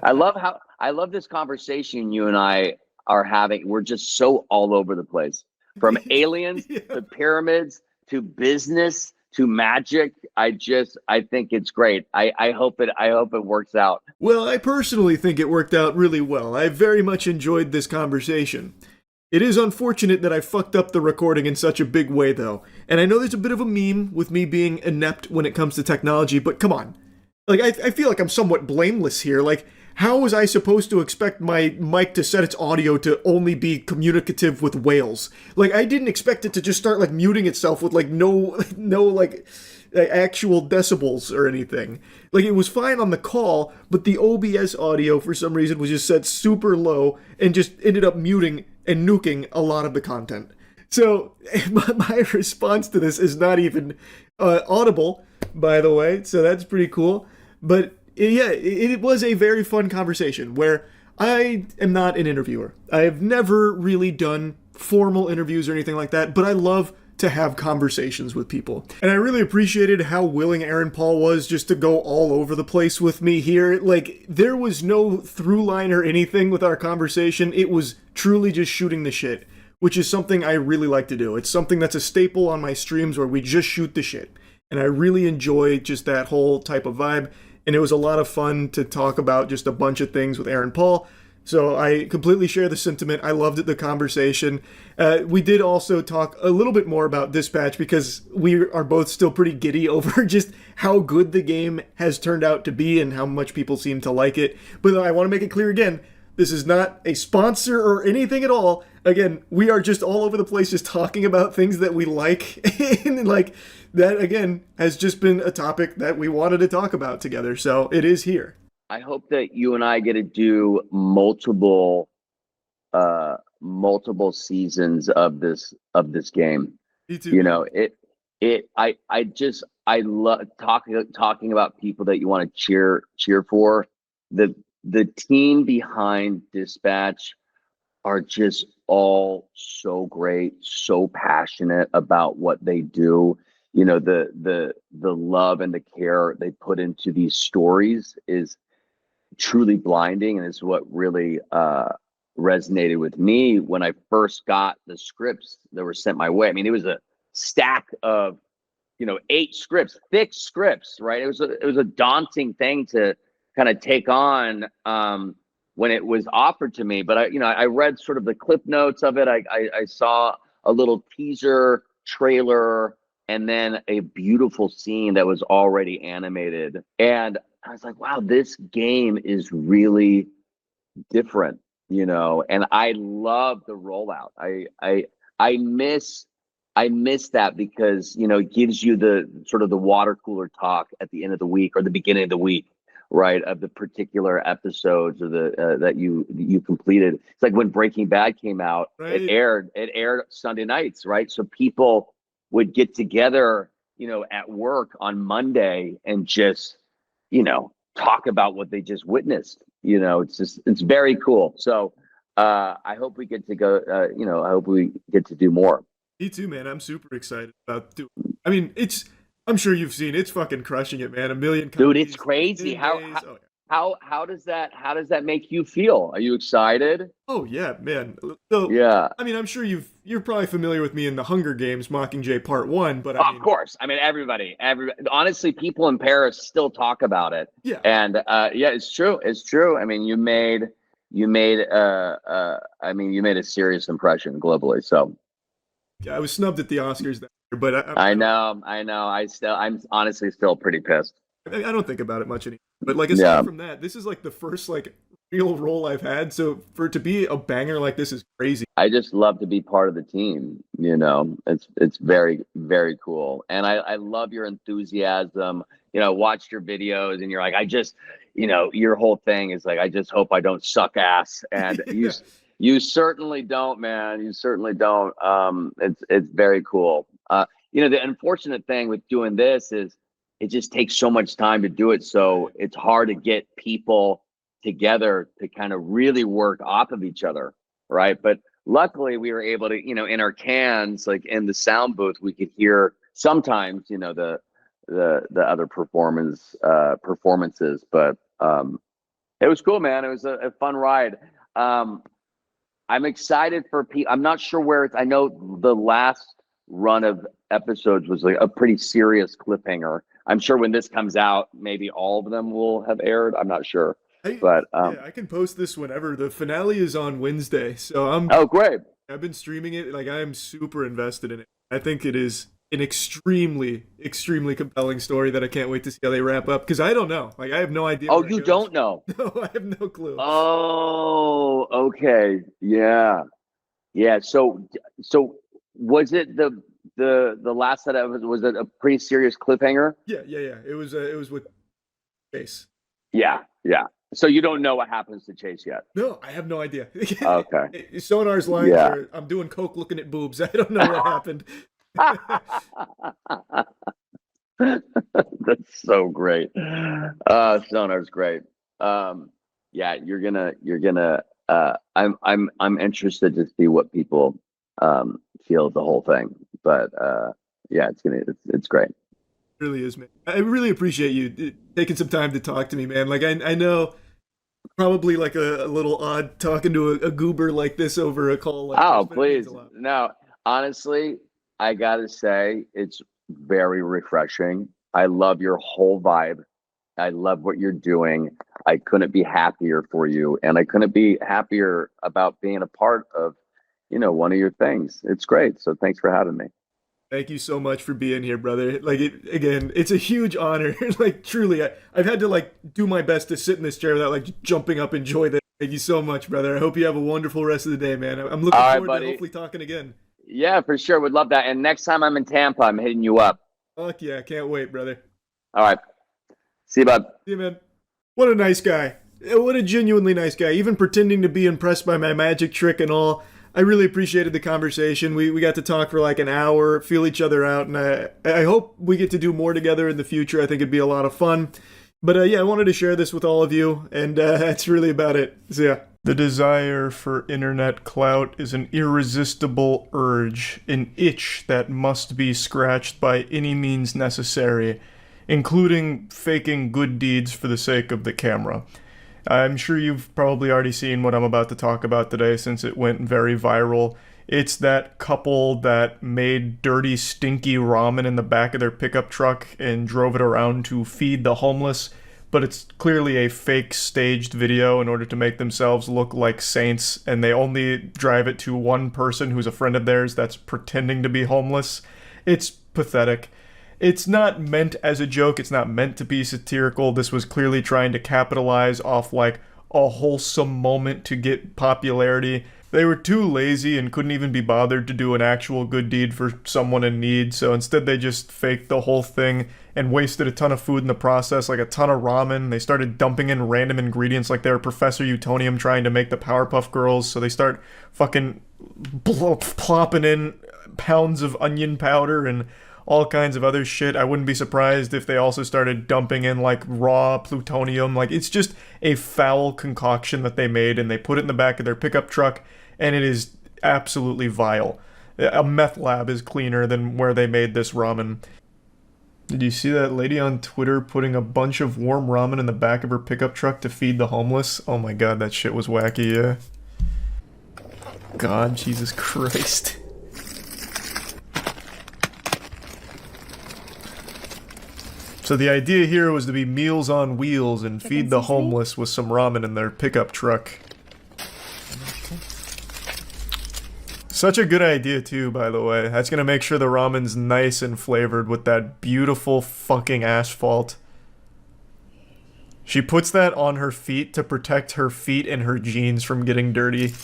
I love this conversation you and I are having. We're just so all over the place, from aliens to pyramids to business to magic. I think it's great. I hope it works out. Well, I personally think it worked out really well. I very much enjoyed this conversation. It is unfortunate that I fucked up the recording in such a big way, though. And I know there's a bit of a meme with me being inept when it comes to technology, but come on. Like, I feel like I'm somewhat blameless here. Like, how was I supposed to expect my mic to set its audio to only be communicative with whales? Like, I didn't expect it to just start, like, muting itself with, like, no, like, actual decibels or anything. Like, it was fine on the call, but the OBS audio, for some reason, was just set super low and just ended up muting and nuking a lot of the content. So, my response to this is not even audible, by the way, so that's pretty cool. But yeah, it was a very fun conversation where I am not an interviewer. I have never really done formal interviews or anything like that, but I love to have conversations with people. And I really appreciated how willing Aaron Paul was just to go all over the place with me here. Like, there was no through line or anything with our conversation. It was truly just shooting the shit, which is something I really like to do. It's something that's a staple on my streams where we just shoot the shit. And I really enjoy just that whole type of vibe. And it was a lot of fun to talk about just a bunch of things with Aaron Paul. So I completely share the sentiment. I loved the conversation. We did also talk a little bit more about Dispatch because we are both still pretty giddy over just how good the game has turned out to be and how much people seem to like it. But I want to make it clear again, this is not a sponsor or anything at all. Again, we are just all over the place just talking about things that we like. And like that, again, has just been a topic that we wanted to talk about together. So it is here. I hope that you and I get to do multiple seasons of this game. Me too. I love talking about people that you want to cheer for. The team behind Dispatch are just all so great, so passionate about what they do. The love and the care they put into these stories is truly blinding, and it's what really resonated with me when I first got the scripts that were sent my way. I mean, it was a stack of 8 scripts, thick scripts, right? It was a daunting thing to kind of take on, when it was offered to me, but I read sort of the clip notes of it. I saw a little teaser trailer and then a beautiful scene that was already animated. And I was like, wow, this game is really different, and I love the rollout. I miss that because, it gives you the sort of the water cooler talk at the end of the week or the beginning of the week, right, of the particular episodes or that you completed. It's like when Breaking Bad came out, Right. it aired Sunday nights, right? So people would get together, at work on Monday and just, talk about what they just witnessed. It's very cool. So I hope we get to go, I hope we get to do more. Me too, man. I'm super excited about doing. I mean, I'm sure you've seen. It's fucking crushing it, man. 1 million. Dude, it's crazy. 10 days. How does that make you feel? Are you excited? Oh yeah, man. So, yeah. I mean, I'm sure you're probably familiar with me in the Hunger Games, Mockingjay Part 1, but Of course. I mean, everybody. Honestly, people in Paris still talk about it. Yeah. And yeah, it's true. It's true. I mean, you made a serious impression globally. So I was snubbed at the Oscars that year, but I know. I'm honestly still pretty pissed. I don't think about it much anymore. But like aside from that, this is like the first like real role I've had. So for it to be a banger like this is crazy. I just love to be part of the team. It's very, very cool. And I love your enthusiasm. Watched your videos and you're like, your whole thing is like, I just hope I don't suck ass. And you certainly don't, man. You certainly don't. It's very cool. The unfortunate thing with doing this is it just takes so much time to do it. So it's hard to get people together to kind of really work off of each other, right? But luckily we were able to, in our cans, like in the sound booth, we could hear sometimes, the other performances. But it was cool, man. It was a fun ride. I'm excited for people. I'm not sure where I know the last run of episodes was like a pretty serious cliffhanger. I'm sure when this comes out, maybe all of them will have aired. I'm not sure. But I can post this whenever. The finale is on Wednesday, so Oh, great! I've been streaming it. Like I am super invested in it. I think it is an extremely, extremely compelling story that I can't wait to see how they wrap up. Because I don't know. Like I have no idea. Oh, you don't know? No, I have no clue. Oh, okay, yeah. So was it the last set of was it a pretty serious cliffhanger? Yeah. It was with Chase. Yeah. So you don't know what happens to Chase yet? No, I have no idea. Okay. Sonar's lines are, I'm doing coke looking at boobs. I don't know what happened. That's so great. Sonar's great. Yeah, you're gonna I'm interested to see what people feel of the whole thing. But yeah, it's great. It really is, man. I really appreciate you taking some time to talk to me, man. Like I know probably like a little odd talking to a goober like this over a call like oh, this, but it means please. a lot. No, honestly, I gotta say it's very refreshing. I love your whole vibe. I love what you're doing. I couldn't be happier for you, and I couldn't be happier about being a part of, one of your things. It's great. So thanks for having me. Thank you so much for being here, brother. Like again, it's a huge honor. Like truly, I've had to like do my best to sit in this chair without like jumping up and enjoy this. Thank you so much, brother. I hope you have a wonderful rest of the day, man. I'm looking forward buddy. to hopefully talking again. Yeah, for sure. Would love that. And next time I'm in Tampa, I'm hitting you up. Fuck yeah, can't wait, brother. All right. See you, bud. See you, man. What a nice guy. What a genuinely nice guy. Even pretending to be impressed by my magic trick and all. I really appreciated the conversation. We got to talk for like an hour, feel each other out, and I hope we get to do more together in the future. I think it'd be a lot of fun. But yeah, I wanted to share this with all of you, and that's really about it. So yeah. The desire for internet clout is an irresistible urge, an itch that must be scratched by any means necessary, including faking good deeds for the sake of the camera. I'm sure you've probably already seen what I'm about to talk about today since it went very viral. It's that couple that made dirty, stinky ramen in the back of their pickup truck and drove it around to feed the homeless, but it's clearly a fake staged video in order to make themselves look like saints, and they only drive it to one person who's a friend of theirs that's pretending to be homeless. It's pathetic. It's not meant as a joke, it's not meant to be satirical. This was clearly trying to capitalize off like a wholesome moment to get popularity. They were too lazy and couldn't even be bothered to do an actual good deed for someone in need, so instead they just faked the whole thing and wasted a ton of food in the process, like a ton of ramen. They started dumping in random ingredients like they were Professor Utonium trying to make the Powerpuff Girls, so they start fucking plopping in pounds of onion powder and all kinds of other shit. I wouldn't be surprised if they also started dumping in like raw plutonium. Like, it's just a foul concoction that they made, and they put it in the back of their pickup truck, and it is absolutely vile. A meth lab is cleaner than where they made this ramen. Did you see that lady on Twitter putting a bunch of warm ramen in the back of her pickup truck to feed the homeless? Oh my god, that shit was wacky, yeah. God, Jesus Christ. So the idea here was to be Meals on Wheels and feed the homeless with some ramen in their pickup truck. Such a good idea too, by the way. That's gonna make sure the ramen's nice and flavored with that beautiful fucking asphalt. She puts that on her feet to protect her feet and her jeans from getting dirty.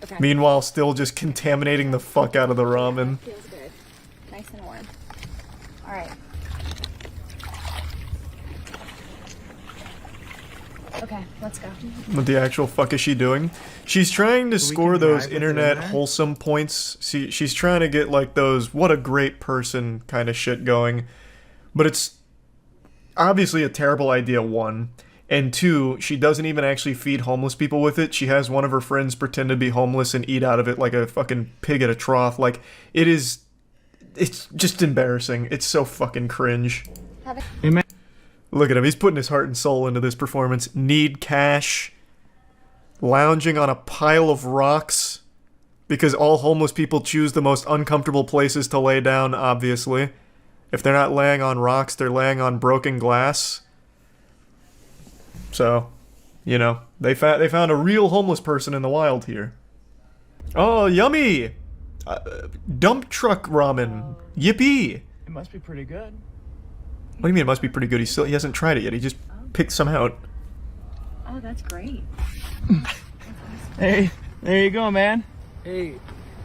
Okay. Meanwhile, still just contaminating the fuck out of the ramen. Feels good. Nice and warm. All right. Okay, let's go. What the actual fuck is she doing? She's trying to score those internet wholesome points. See, she's trying to get like those what a great person kind of shit going. But it's obviously a terrible idea, one. And two, she doesn't even actually feed homeless people with it. She has one of her friends pretend to be homeless and eat out of it like a fucking pig at a trough. Like, it's just embarrassing. It's so fucking cringe. Look at him, he's putting his heart and soul into this performance. Need cash. Lounging on a pile of rocks. Because all homeless people choose the most uncomfortable places to lay down, obviously. If they're not laying on rocks, they're laying on broken glass. So, you know, they found a real homeless person in the wild here. Oh, yummy! Dump truck ramen. Yippee! It must be pretty good. What do you mean it must be pretty good? He hasn't tried it yet. He just picked some out. Oh, that's great. Hey, there you go, man. Hey,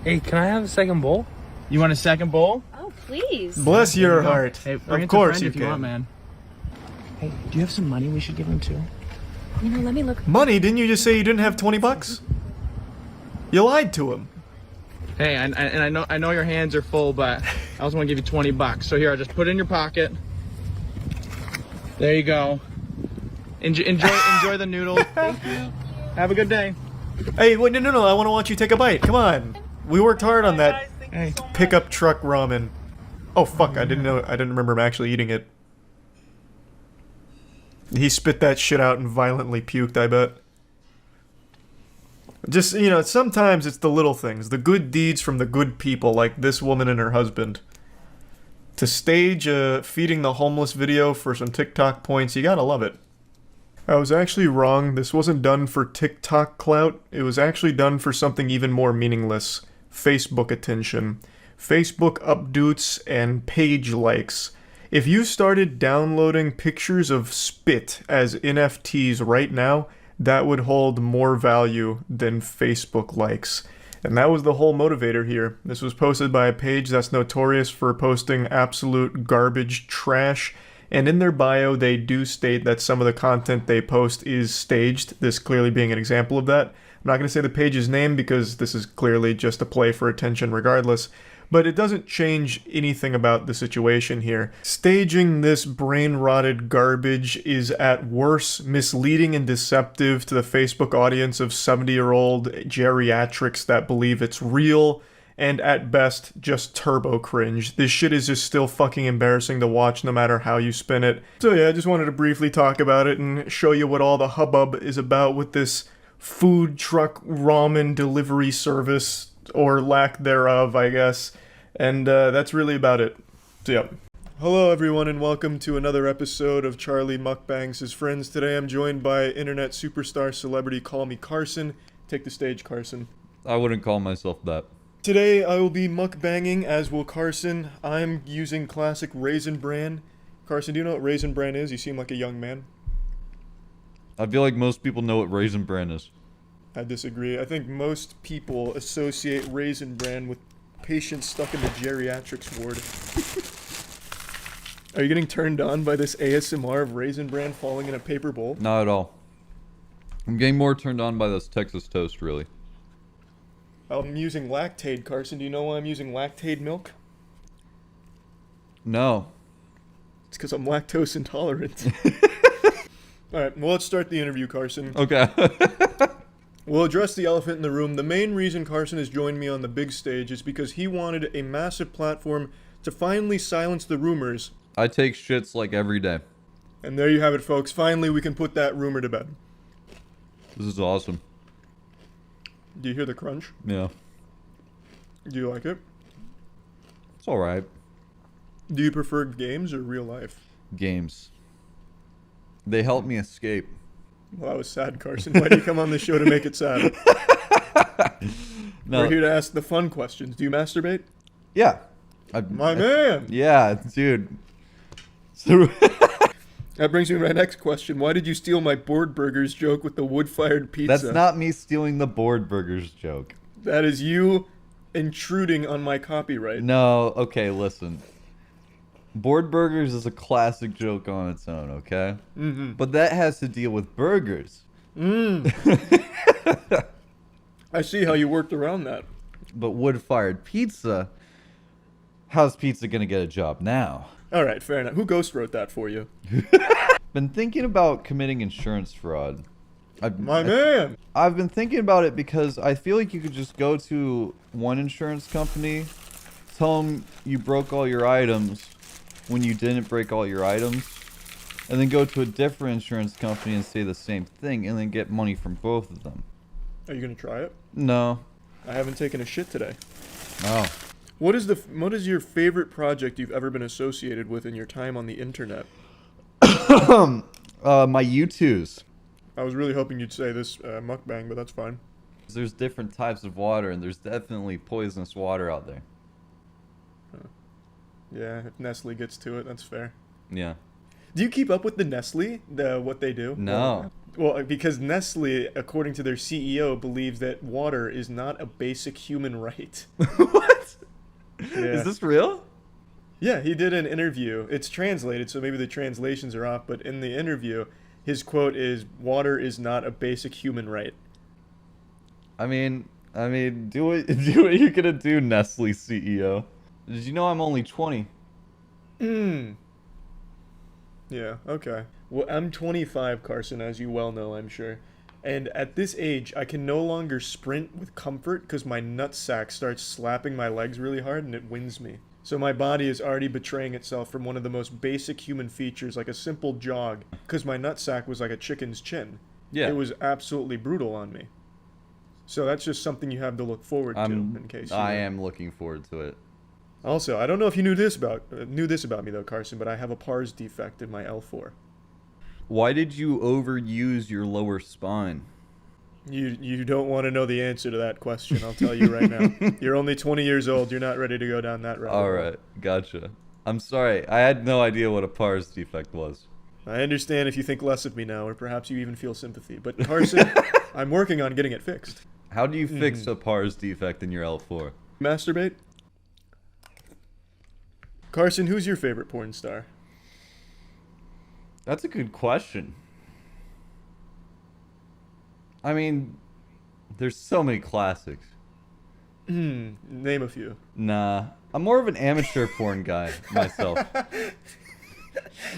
can I have a second bowl? You want a second bowl? Oh, please. Bless your heart. Hey, bring it of to a course friend you if you can. want, man. Hey, do you have some money we should give him too? You know, let me look. Money? Didn't you just say you didn't have 20 bucks? You lied to him. Hey, and I know your hands are full, but I also want to give you 20 bucks. So here, I just put it in your pocket. There you go. Enjoy the noodles. Thank you. Have a good day. Hey, wait, no, I want to watch you take a bite. Come on. We worked hard on that pickup truck ramen. Oh fuck, I didn't remember him actually eating it. He spit that shit out and violently puked, I bet. Just, you know, sometimes it's the little things, the good deeds from the good people, like this woman and her husband. To stage a feeding the homeless video for some TikTok points, you gotta love it. I was actually wrong. This wasn't done for TikTok clout. It was actually done for something even more meaningless. Facebook attention. Facebook updates and page likes. If you started downloading pictures of spit as NFTs right now, that would hold more value than Facebook likes. And that was the whole motivator here. This was posted by a page that's notorious for posting absolute garbage trash. And in their bio, they do state that some of the content they post is staged, this clearly being an example of that. I'm not going to say the page's name because this is clearly just a play for attention regardless. But it doesn't change anything about the situation here. Staging this brain-rotted garbage is at worst misleading and deceptive to the Facebook audience of 70-year-old geriatrics that believe it's real, and at best, just turbo cringe. This shit is just still fucking embarrassing to watch no matter how you spin it. So yeah, I just wanted to briefly talk about it and show you what all the hubbub is about with this food truck ramen delivery service, or lack thereof, I guess. And that's really about it. So yeah. Hello everyone and welcome to another episode of Charlie Mukbangs His Friends. Today I'm joined by internet superstar celebrity CallMeCarson. Take the stage, Carson. I wouldn't call myself that. Today I will be mukbanging, as will Carson. I'm using classic Raisin Bran. Carson, do you know what Raisin Bran is? You seem like a young man. I feel like most people know what Raisin Bran is. I disagree. I think most people associate Raisin Bran with patients stuck in the geriatrics ward. Are you getting turned on by this ASMR of Raisin Bran falling in a paper bowl? Not at all. I'm getting more turned on by this Texas toast, really. I'm using Lactaid, Carson. Do you know why I'm using Lactaid milk? No. It's because I'm lactose intolerant. Alright, well, let's start the interview, Carson. Okay. We'll address the elephant in the room. The main reason Carson has joined me on the big stage is because he wanted a massive platform to finally silence the rumors. I take shits like every day. And there you have it, folks. Finally, we can put that rumor to bed. This is awesome. Do you hear the crunch? Yeah. Do you like it? It's alright. Do you prefer games or real life? Games. They help me escape. Well, that was sad, Carson. Why do you come on the show to make it sad? No. We're here to ask the fun questions. Do you masturbate? Yeah. My man! Yeah, dude. So that brings me to my next question. Why did you steal my board burgers joke with the wood-fired pizza? That's not me stealing the board burgers joke. That is you intruding on my copyright. No, okay, listen. Board burgers is a classic joke on its own, okay? Mm-hmm. But that has to deal with burgers. I see how you worked around that. But wood-fired pizza, how's pizza gonna get a job now? Alright, fair enough. Who ghost wrote that for you? Been thinking about committing insurance fraud. My man! I've been thinking about it because I feel like you could just go to one insurance company, tell them you broke all your items when you didn't break all your items, and then go to a different insurance company and say the same thing, and then get money from both of them. Are you gonna try it? No. I haven't taken a shit today. Oh. What is your favorite project you've ever been associated with in your time on the internet? My U2s. I was really hoping you'd say this mukbang, but that's fine. There's different types of water, and there's definitely poisonous water out there. Yeah, if Nestle gets to it, that's fair. Yeah. Do you keep up with the Nestle, what they do? No. Well, because Nestle, according to their CEO, believes that water is not a basic human right. What? Yeah. Is this real? Yeah, he did an interview. It's translated, so maybe the translations are off, but in the interview, his quote is, "Water is not a basic human right." I mean, do what you're gonna do, Nestle CEO. Did you know I'm only 20? Yeah, okay. Well, I'm 25, Carson, as you well know, I'm sure. And at this age, I can no longer sprint with comfort because my nutsack starts slapping my legs really hard and it wins me. So my body is already betraying itself from one of the most basic human features, like a simple jog, because my nutsack was like a chicken's chin. Yeah. It was absolutely brutal on me. So that's just something you have to look forward to in case you I am looking forward to it. Also, I don't know if you knew this about me though, Carson, but I have a pars defect in my L4. Why did you overuse your lower spine? You don't want to know the answer to that question, I'll tell you right now. You're only 20 years old, you're not ready to go down that route. Alright, gotcha. I'm sorry, I had no idea what a pars defect was. I understand if you think less of me now, or perhaps you even feel sympathy, but Carson, I'm working on getting it fixed. How do you fix a pars defect in your L4? Masturbate? Carson, who's your favorite porn star? That's a good question. I mean, there's so many classics. Name a few. Nah, I'm more of an amateur porn guy myself.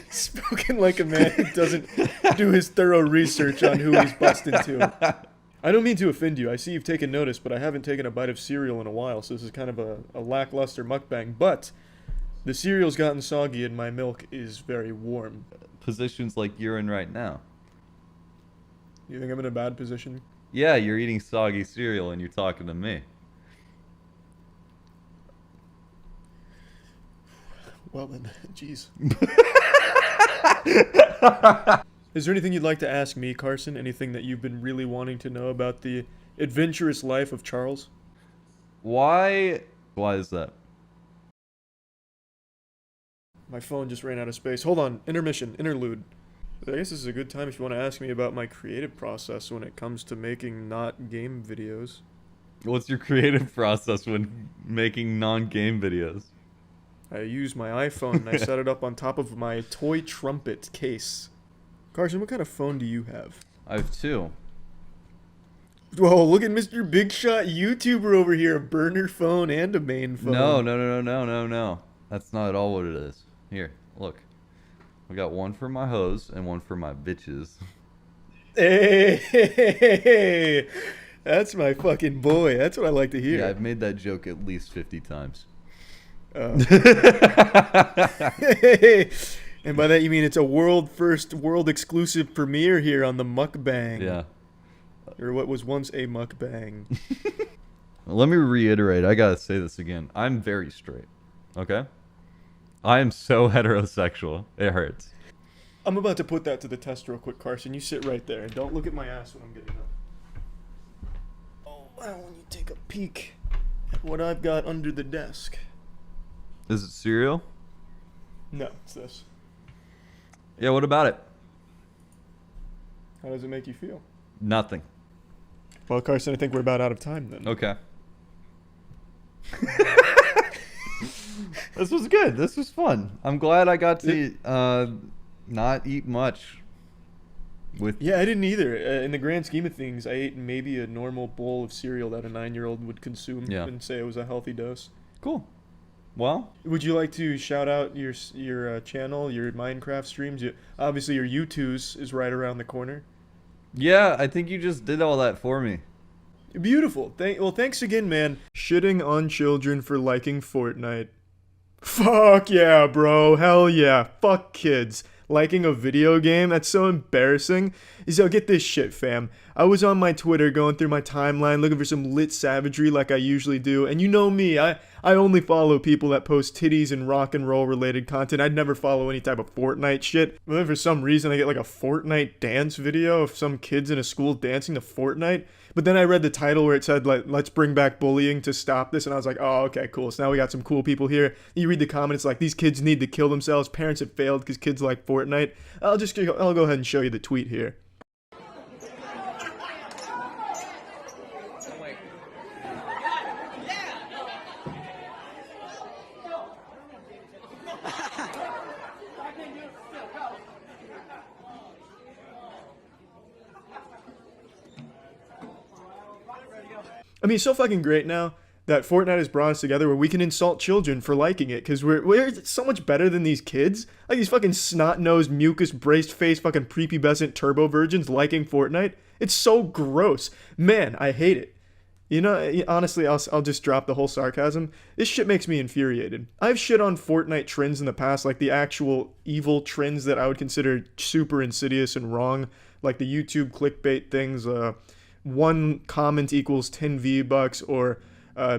Spoken like a man who doesn't do his thorough research on who he's busted to. I don't mean to offend you. I see you've taken notice, but I haven't taken a bite of cereal in a while, so this is kind of a lackluster mukbang. But the cereal's gotten soggy and my milk is very warm. Positions like you're in right now. You think I'm in a bad position? Yeah, you're eating soggy cereal and you're talking to me. Well then, jeez. Is there anything you'd like to ask me, Carson? Anything that you've been really wanting to know about the adventurous life of Charles? Why is that? My phone just ran out of space. Hold on, interlude. I guess this is a good time if you want to ask me about my creative process when it comes to making not game videos. What's your creative process when making non-game videos? I use my iPhone and I set it up on top of my toy trumpet case. Carson, what kind of phone do you have? I have 2. Whoa, look at Mr. Big Shot YouTuber over here. A burner phone and a main phone. No. That's not at all what it is. Here, look. We got one for my hoes and one for my bitches. Hey, that's my fucking boy. That's what I like to hear. Yeah, I've made that joke at least 50 times. And by that you mean it's a world exclusive premiere here on the Mukbang. Yeah. Or what was once a mukbang. Let me reiterate, I gotta say this again. I'm very straight. Okay? I am so heterosexual. It hurts. I'm about to put that to the test real quick, Carson. You sit right there and don't look at my ass when I'm getting up. Oh, wow, when you take a peek at what I've got under the desk. Is it cereal? No, it's this. Yeah, what about it? How does it make you feel? Nothing. Well, Carson, I think we're about out of time then. Okay. This was good. This was fun. I'm glad I got to not eat much. Yeah, I didn't either. In the grand scheme of things, I ate maybe a normal bowl of cereal that a 9-year-old would consume and say it was a healthy dose. Cool. Well, would you like to shout out your channel, your Minecraft streams? Obviously, your YouTube's is right around the corner. Yeah, I think you just did all that for me. Beautiful. Well, thanks again, man. Shitting on children for liking Fortnite. Fuck yeah, bro. Hell yeah. Fuck kids. Liking a video game? That's so embarrassing. So get this shit, fam. I was on my Twitter going through my timeline looking for some lit savagery like I usually do. And you know me, I only follow people that post titties and rock and roll related content. I'd never follow any type of Fortnite shit. But then for some reason I get like a Fortnite dance video of some kids in a school dancing to Fortnite. But then I read the title where it said, like, let's bring back bullying to stop this. And I was like, oh, okay, cool. So now we got some cool people here. You read the comments like, these kids need to kill themselves. Parents have failed because kids like Fortnite. I'll go ahead and show you the tweet here. I mean, it's so fucking great now that Fortnite has brought us together where we can insult children for liking it because we're so much better than these kids. Like these fucking snot-nosed, mucus-braced face fucking prepubescent turbo virgins liking Fortnite. It's so gross. Man, I hate it. You know, honestly, I'll just drop the whole sarcasm. This shit makes me infuriated. I've shit on Fortnite trends in the past, like the actual evil trends that I would consider super insidious and wrong, like the YouTube clickbait things, 1 comment equals 10 V-Bucks, or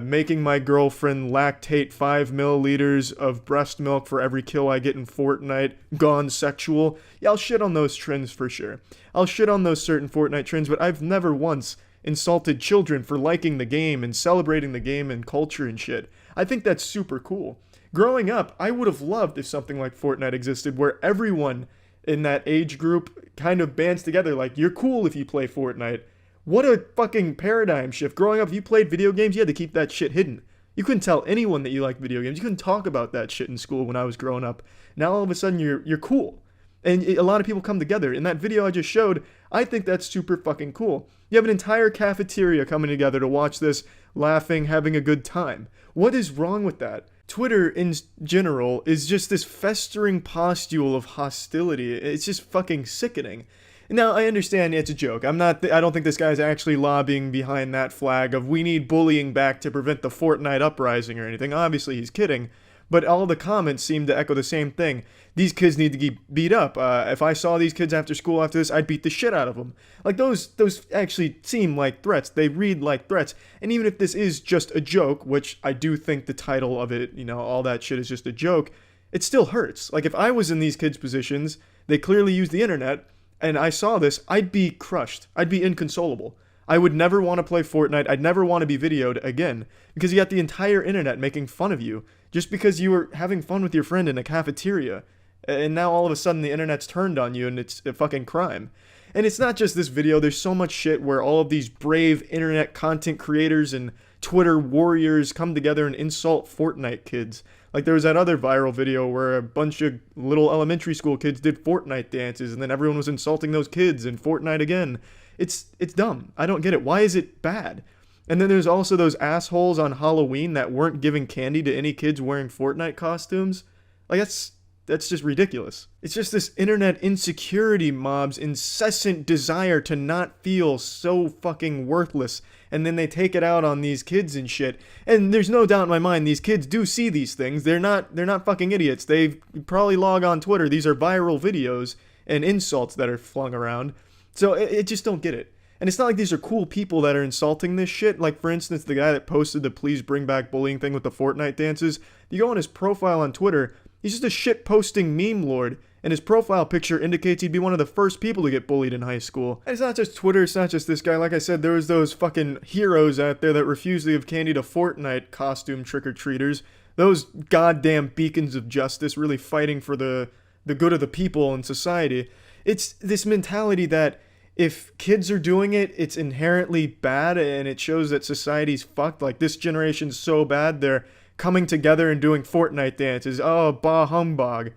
making my girlfriend lactate 5 milliliters of breast milk for every kill I get in Fortnite, gone sexual. Yeah, I'll shit on those trends for sure. I'll shit on those certain Fortnite trends, but I've never once insulted children for liking the game and celebrating the game and culture and shit. I think that's super cool. Growing up, I would have loved if something like Fortnite existed where everyone in that age group kind of bands together like, you're cool if you play Fortnite. What a fucking paradigm shift. Growing up, if you played video games, you had to keep that shit hidden. You couldn't tell anyone that you liked video games. You couldn't talk about that shit in school when I was growing up. Now all of a sudden you're cool. And a lot of people come together. In that video I just showed, I think that's super fucking cool. You have an entire cafeteria coming together to watch this, laughing, having a good time. What is wrong with that? Twitter in general is just this festering pustule of hostility. It's just fucking sickening. Now, I understand it's a joke. I don't think this guy's actually lobbying behind that flag of we need bullying back to prevent the Fortnite uprising or anything. Obviously, he's kidding. But all the comments seem to echo the same thing. These kids need to get beat up. If I saw these kids after school after this, I'd beat the shit out of them. Like, those actually seem like threats. They read like threats. And even if this is just a joke, which I do think the title of it, you know, all that shit is just a joke, it still hurts. Like, if I was in these kids' positions, they clearly use the internet, and I saw this, I'd be crushed. I'd be inconsolable. I would never want to play Fortnite. I'd never want to be videoed again, because you got the entire internet making fun of you just because you were having fun with your friend in a cafeteria. And now all of a sudden the internet's turned on you and it's a fucking crime. And it's not just this video, there's so much shit where all of these brave internet content creators and Twitter warriors come together and insult Fortnite kids. Like, there was that other viral video where a bunch of little elementary school kids did Fortnite dances and then everyone was insulting those kids in Fortnite again. It's dumb. I don't get it. Why is it bad? And then there's also those assholes on Halloween that weren't giving candy to any kids wearing Fortnite costumes. Like, that's just ridiculous. It's just this internet insecurity mob's incessant desire to not feel so fucking worthless, and then they take it out on these kids and shit. And there's no doubt in my mind these kids do see these things. They're not fucking idiots. They probably log on Twitter. These are viral videos and insults that are flung around. So it just don't get it. And it's not like these are cool people that are insulting this shit. Like, for instance, the guy that posted the please bring back bullying thing with the Fortnite dances. If you go on his profile on Twitter, he's just a shit-posting meme lord, and his profile picture indicates he'd be one of the first people to get bullied in high school. And it's not just Twitter, it's not just this guy. Like I said, there was those fucking heroes out there that refused to give candy to Fortnite costume trick-or-treaters. Those goddamn beacons of justice really fighting for the good of the people and society. It's this mentality that if kids are doing it, it's inherently bad, and it shows that society's fucked. Like, this generation's so bad, they're coming together and doing Fortnite dances. Oh, bah humbug.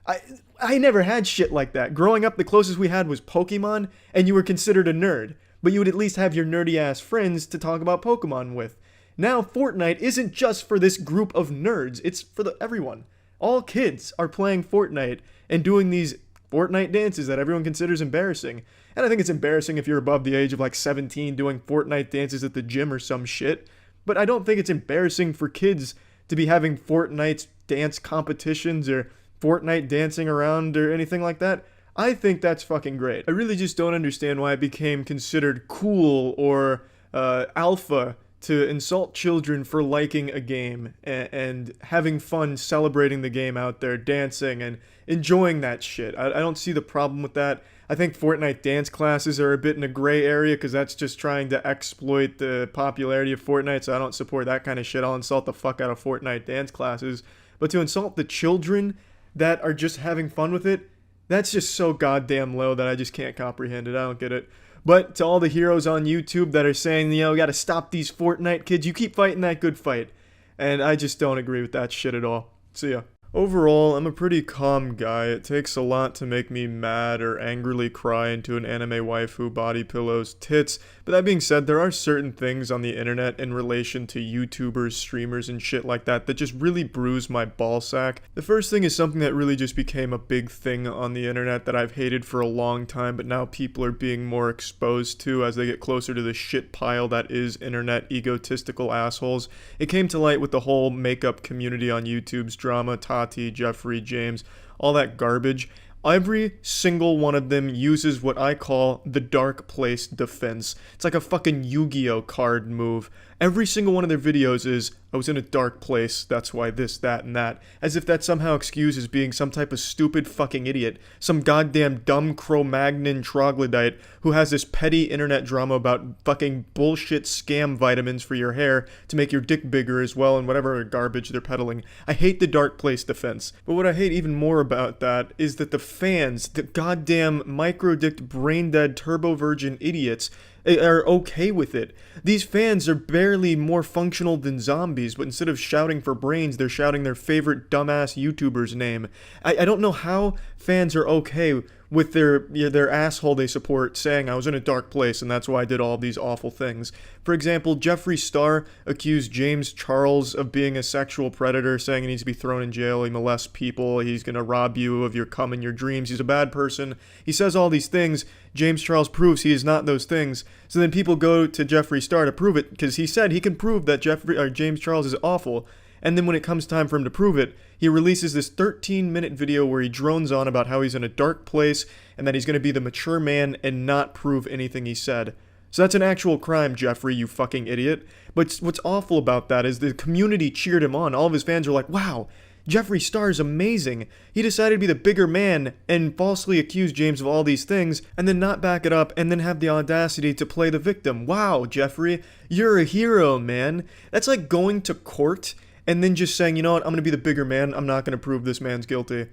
I never had shit like that. Growing up, the closest we had was Pokemon, and you were considered a nerd. But you would at least have your nerdy-ass friends to talk about Pokemon with. Now, Fortnite isn't just for this group of nerds. It's for everyone. All kids are playing Fortnite and doing these Fortnite dances that everyone considers embarrassing. And I think it's embarrassing if you're above the age of like 17 doing Fortnite dances at the gym or some shit. But I don't think it's embarrassing for kids to be having Fortnite dance competitions or Fortnite dancing around or anything like that. I think that's fucking great. I really just don't understand why it became considered cool or alpha to insult children for liking a game and having fun celebrating the game out there, dancing and enjoying that shit. I don't see the problem with that. I think Fortnite dance classes are a bit in a gray area because that's just trying to exploit the popularity of Fortnite, so I don't support that kind of shit. I'll insult the fuck out of Fortnite dance classes. But to insult the children that are just having fun with it, that's just so goddamn low that I just can't comprehend it. I don't get it. But to all the heroes on YouTube that are saying, you know, gotta stop these Fortnite kids, you keep fighting that good fight. And I just don't agree with that shit at all. See ya. Overall, I'm a pretty calm guy. It takes a lot to make me mad or angrily cry into an anime waifu body pillow's tits. But that being said, there are certain things on the internet in relation to YouTubers, streamers, and shit like that that just really bruise my ballsack. The first thing is something that really just became a big thing on the internet that I've hated for a long time, but now people are being more exposed to as they get closer to the shit pile that is internet egotistical assholes. It came to light with the whole makeup community on YouTube's drama, Tati, Jeffrey, James, all that garbage. Every single one of them uses what I call the dark place defense. It's like a fucking Yu-Gi-Oh card move. Every single one of their videos is, I was in a dark place, that's why this, that, and that. As if that somehow excuses being some type of stupid fucking idiot. Some goddamn dumb Cro-Magnon troglodyte who has this petty internet drama about fucking bullshit scam vitamins for your hair to make your dick bigger as well and whatever garbage they're peddling. I hate the dark place defense. But what I hate even more about that is that the fans, the goddamn micro-dicked brain-dead turbo-virgin idiots, are okay with it. These fans are barely more functional than zombies, but instead of shouting for brains, they're shouting their favorite dumbass YouTuber's name. I don't know how fans are okay with their asshole they support saying, I was in a dark place and that's why I did all these awful things. For example, Jeffree Star accused James Charles of being a sexual predator, saying he needs to be thrown in jail, he molests people, he's gonna rob you of your cum in your dreams, he's a bad person. He says all these things. James Charles proves he is not those things. So then people go to Jeffree Star to prove it, because he said he can prove that James Charles is awful. And then when it comes time for him to prove it, he releases this 13-minute video where he drones on about how he's in a dark place and that he's going to be the mature man and not prove anything he said. So that's an actual crime, Jeffree, you fucking idiot. But what's awful about that is the community cheered him on. All of his fans are like, wow, Jeffree Star is amazing. He decided to be the bigger man and falsely accuse James of all these things and then not back it up and then have the audacity to play the victim. Wow, Jeffree, you're a hero, man. That's like going to court and then just saying, you know what, I'm going to be the bigger man. I'm not going to prove this man's guilty.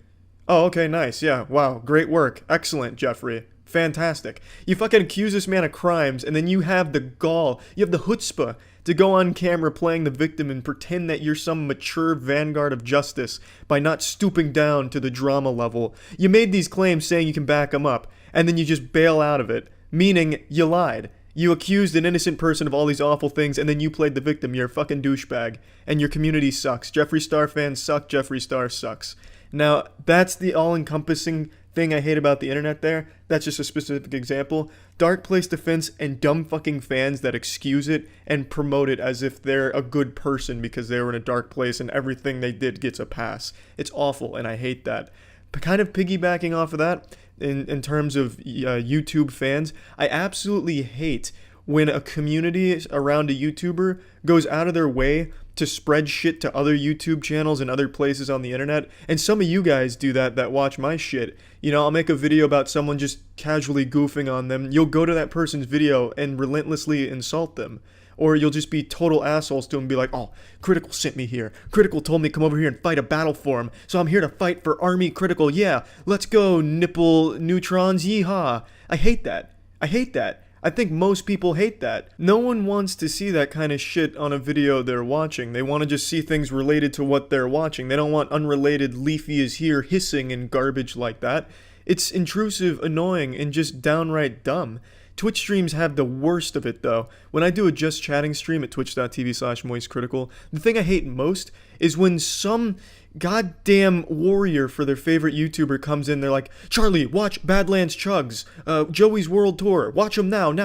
Oh, okay, nice. Yeah, wow, great work. Excellent, Jeffree. Fantastic. You fucking accuse this man of crimes and then you have the gall, you have the chutzpah to go on camera playing the victim and pretend that you're some mature vanguard of justice by not stooping down to the drama level. You made these claims saying you can back them up, and then you just bail out of it, meaning you lied. You accused an innocent person of all these awful things, and then you played the victim. You're a fucking douchebag, and your community sucks. Jeffree Star fans suck. Jeffree Star sucks. Now, that's the all-encompassing thing I hate about the internet there. That's just a specific example. Dark Place Defense and dumb fucking fans that excuse it and promote it as if they're a good person because they were in a dark place and everything they did gets a pass. It's awful and I hate that. But kind of piggybacking off of that, in terms of YouTube fans, I absolutely hate when a community around a YouTuber goes out of their way to spread shit to other YouTube channels and other places on the internet. And some of you guys do that watch my shit. You know, I'll make a video about someone just casually goofing on them. You'll go to that person's video and relentlessly insult them. Or you'll just be total assholes to them and be like, oh, Critical sent me here. Critical told me to come over here and fight a battle for him. So I'm here to fight for Army Critical. Yeah, let's go, nipple neutrons, yeehaw. I hate that. I hate that. I think most people hate that. No one wants to see that kind of shit on a video they're watching. They want to just see things related to what they're watching. They don't want unrelated Leafy is here hissing and garbage like that. It's intrusive, annoying, and just downright dumb. Twitch streams have the worst of it though. When I do a just chatting stream at twitch.tv/moistcritical, the thing I hate most is when some goddamn warrior for their favorite YouTuber comes in, they're like, Charlie, watch Badlands Chugs, Joey's World Tour, watch them now, and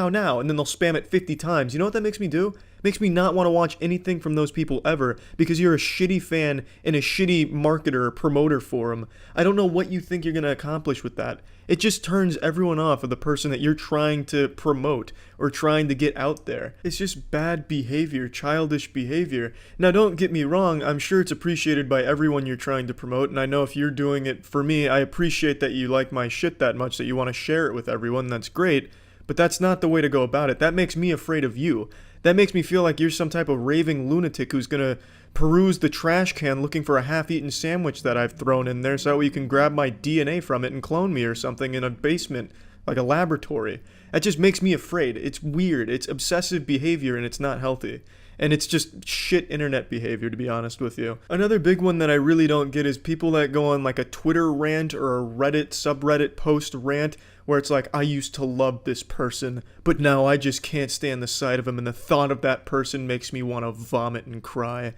then they'll spam it 50 times. You know what that makes me do? It makes me not want to watch anything from those people ever, because you're a shitty fan and a shitty marketer or promoter for them. I don't know what you think you're going to accomplish with that. It just turns everyone off of the person that you're trying to promote or trying to get out there. It's just bad behavior, childish behavior. Now don't get me wrong, I'm sure it's appreciated by everyone you're trying to promote, and I know if you're doing it for me, I appreciate that you like my shit that much, that you want to share it with everyone, that's great, but that's not the way to go about it. That makes me afraid of you. That makes me feel like you're some type of raving lunatic who's gonna peruse the trash can looking for a half-eaten sandwich that I've thrown in there so you can grab my DNA from it and clone me or something in a basement, like a laboratory. That just makes me afraid. It's weird. It's obsessive behavior and it's not healthy. And it's just shit internet behavior, to be honest with you. Another big one that I really don't get is people that go on like a Twitter rant or a Reddit subreddit post rant where it's like, I used to love this person, but now I just can't stand the sight of him, and the thought of that person makes me want to vomit and cry.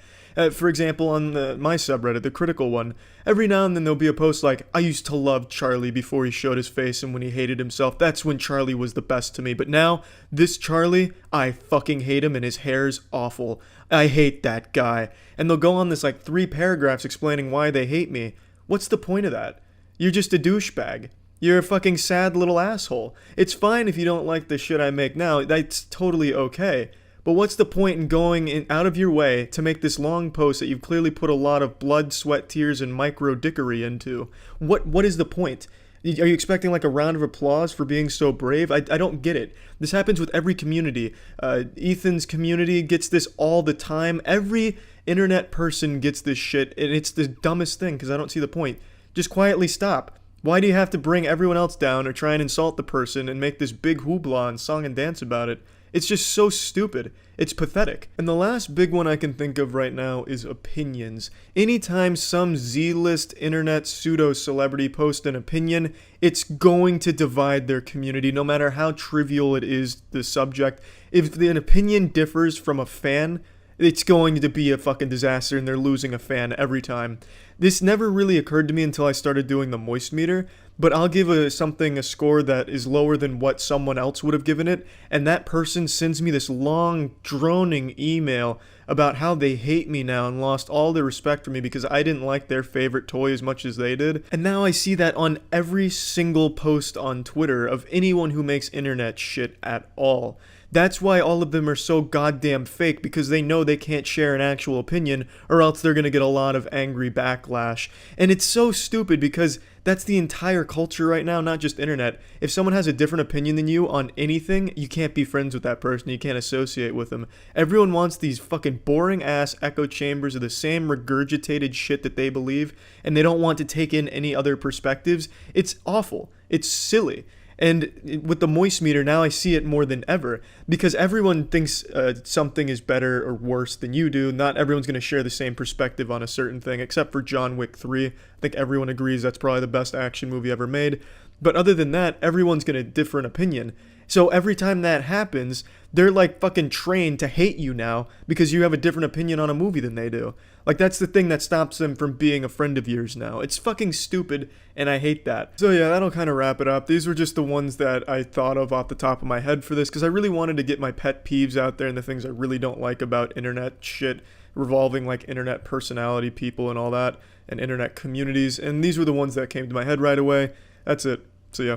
For example, on my subreddit, the critical one, every now and then there'll be a post like, I used to love Charlie before he showed his face and when he hated himself. That's when Charlie was the best to me. But now, this Charlie, I fucking hate him and his hair's awful. I hate that guy. And they'll go on this like 3 paragraphs explaining why they hate me. What's the point of that? You're just a douchebag. You're a fucking sad little asshole. It's fine if you don't like the shit I make now. That's totally okay. But what's the point in going out of your way to make this long post that you've clearly put a lot of blood, sweat, tears, and micro-dickery into? What is the point? Are you expecting like a round of applause for being so brave? I don't get it. This happens with every community. Ethan's community gets this all the time. Every internet person gets this shit, and it's the dumbest thing because I don't see the point. Just quietly stop. Why do you have to bring everyone else down or try and insult the person and make this big hoopla and song and dance about it? It's just so stupid. It's pathetic. And the last big one I can think of right now is opinions. Anytime some Z-list internet pseudo-celebrity posts an opinion, it's going to divide their community, no matter how trivial it is, the subject. If an opinion differs from a fan, it's going to be a fucking disaster and they're losing a fan every time. This never really occurred to me until I started doing the moist meter, but I'll give something a score that is lower than what someone else would have given it, and that person sends me this long, droning email about how they hate me now and lost all their respect for me because I didn't like their favorite toy as much as they did. And now I see that on every single post on Twitter of anyone who makes internet shit at all. That's why all of them are so goddamn fake, because they know they can't share an actual opinion or else they're gonna get a lot of angry backlash. And it's so stupid because that's the entire culture right now, not just internet. If someone has a different opinion than you on anything, you can't be friends with that person, you can't associate with them. Everyone wants these fucking boring ass echo chambers of the same regurgitated shit that they believe, and they don't want to take in any other perspectives. It's awful. It's silly. And with the moist meter, now I see it more than ever, because everyone thinks something is better or worse than you do. Not everyone's going to share the same perspective on a certain thing, except for John Wick 3. I think everyone agrees that's probably the best action movie ever made. But other than that, everyone's going to differ an opinion. So every time that happens, they're like fucking trained to hate you now because you have a different opinion on a movie than they do. Like, that's the thing that stops them from being a friend of yours now. It's fucking stupid, and I hate that. So yeah, that'll kind of wrap it up. These were just the ones that I thought of off the top of my head for this, because I really wanted to get my pet peeves out there and the things I really don't like about internet shit revolving like internet personality people and all that, and internet communities. And these were the ones that came to my head right away. That's it. So yeah.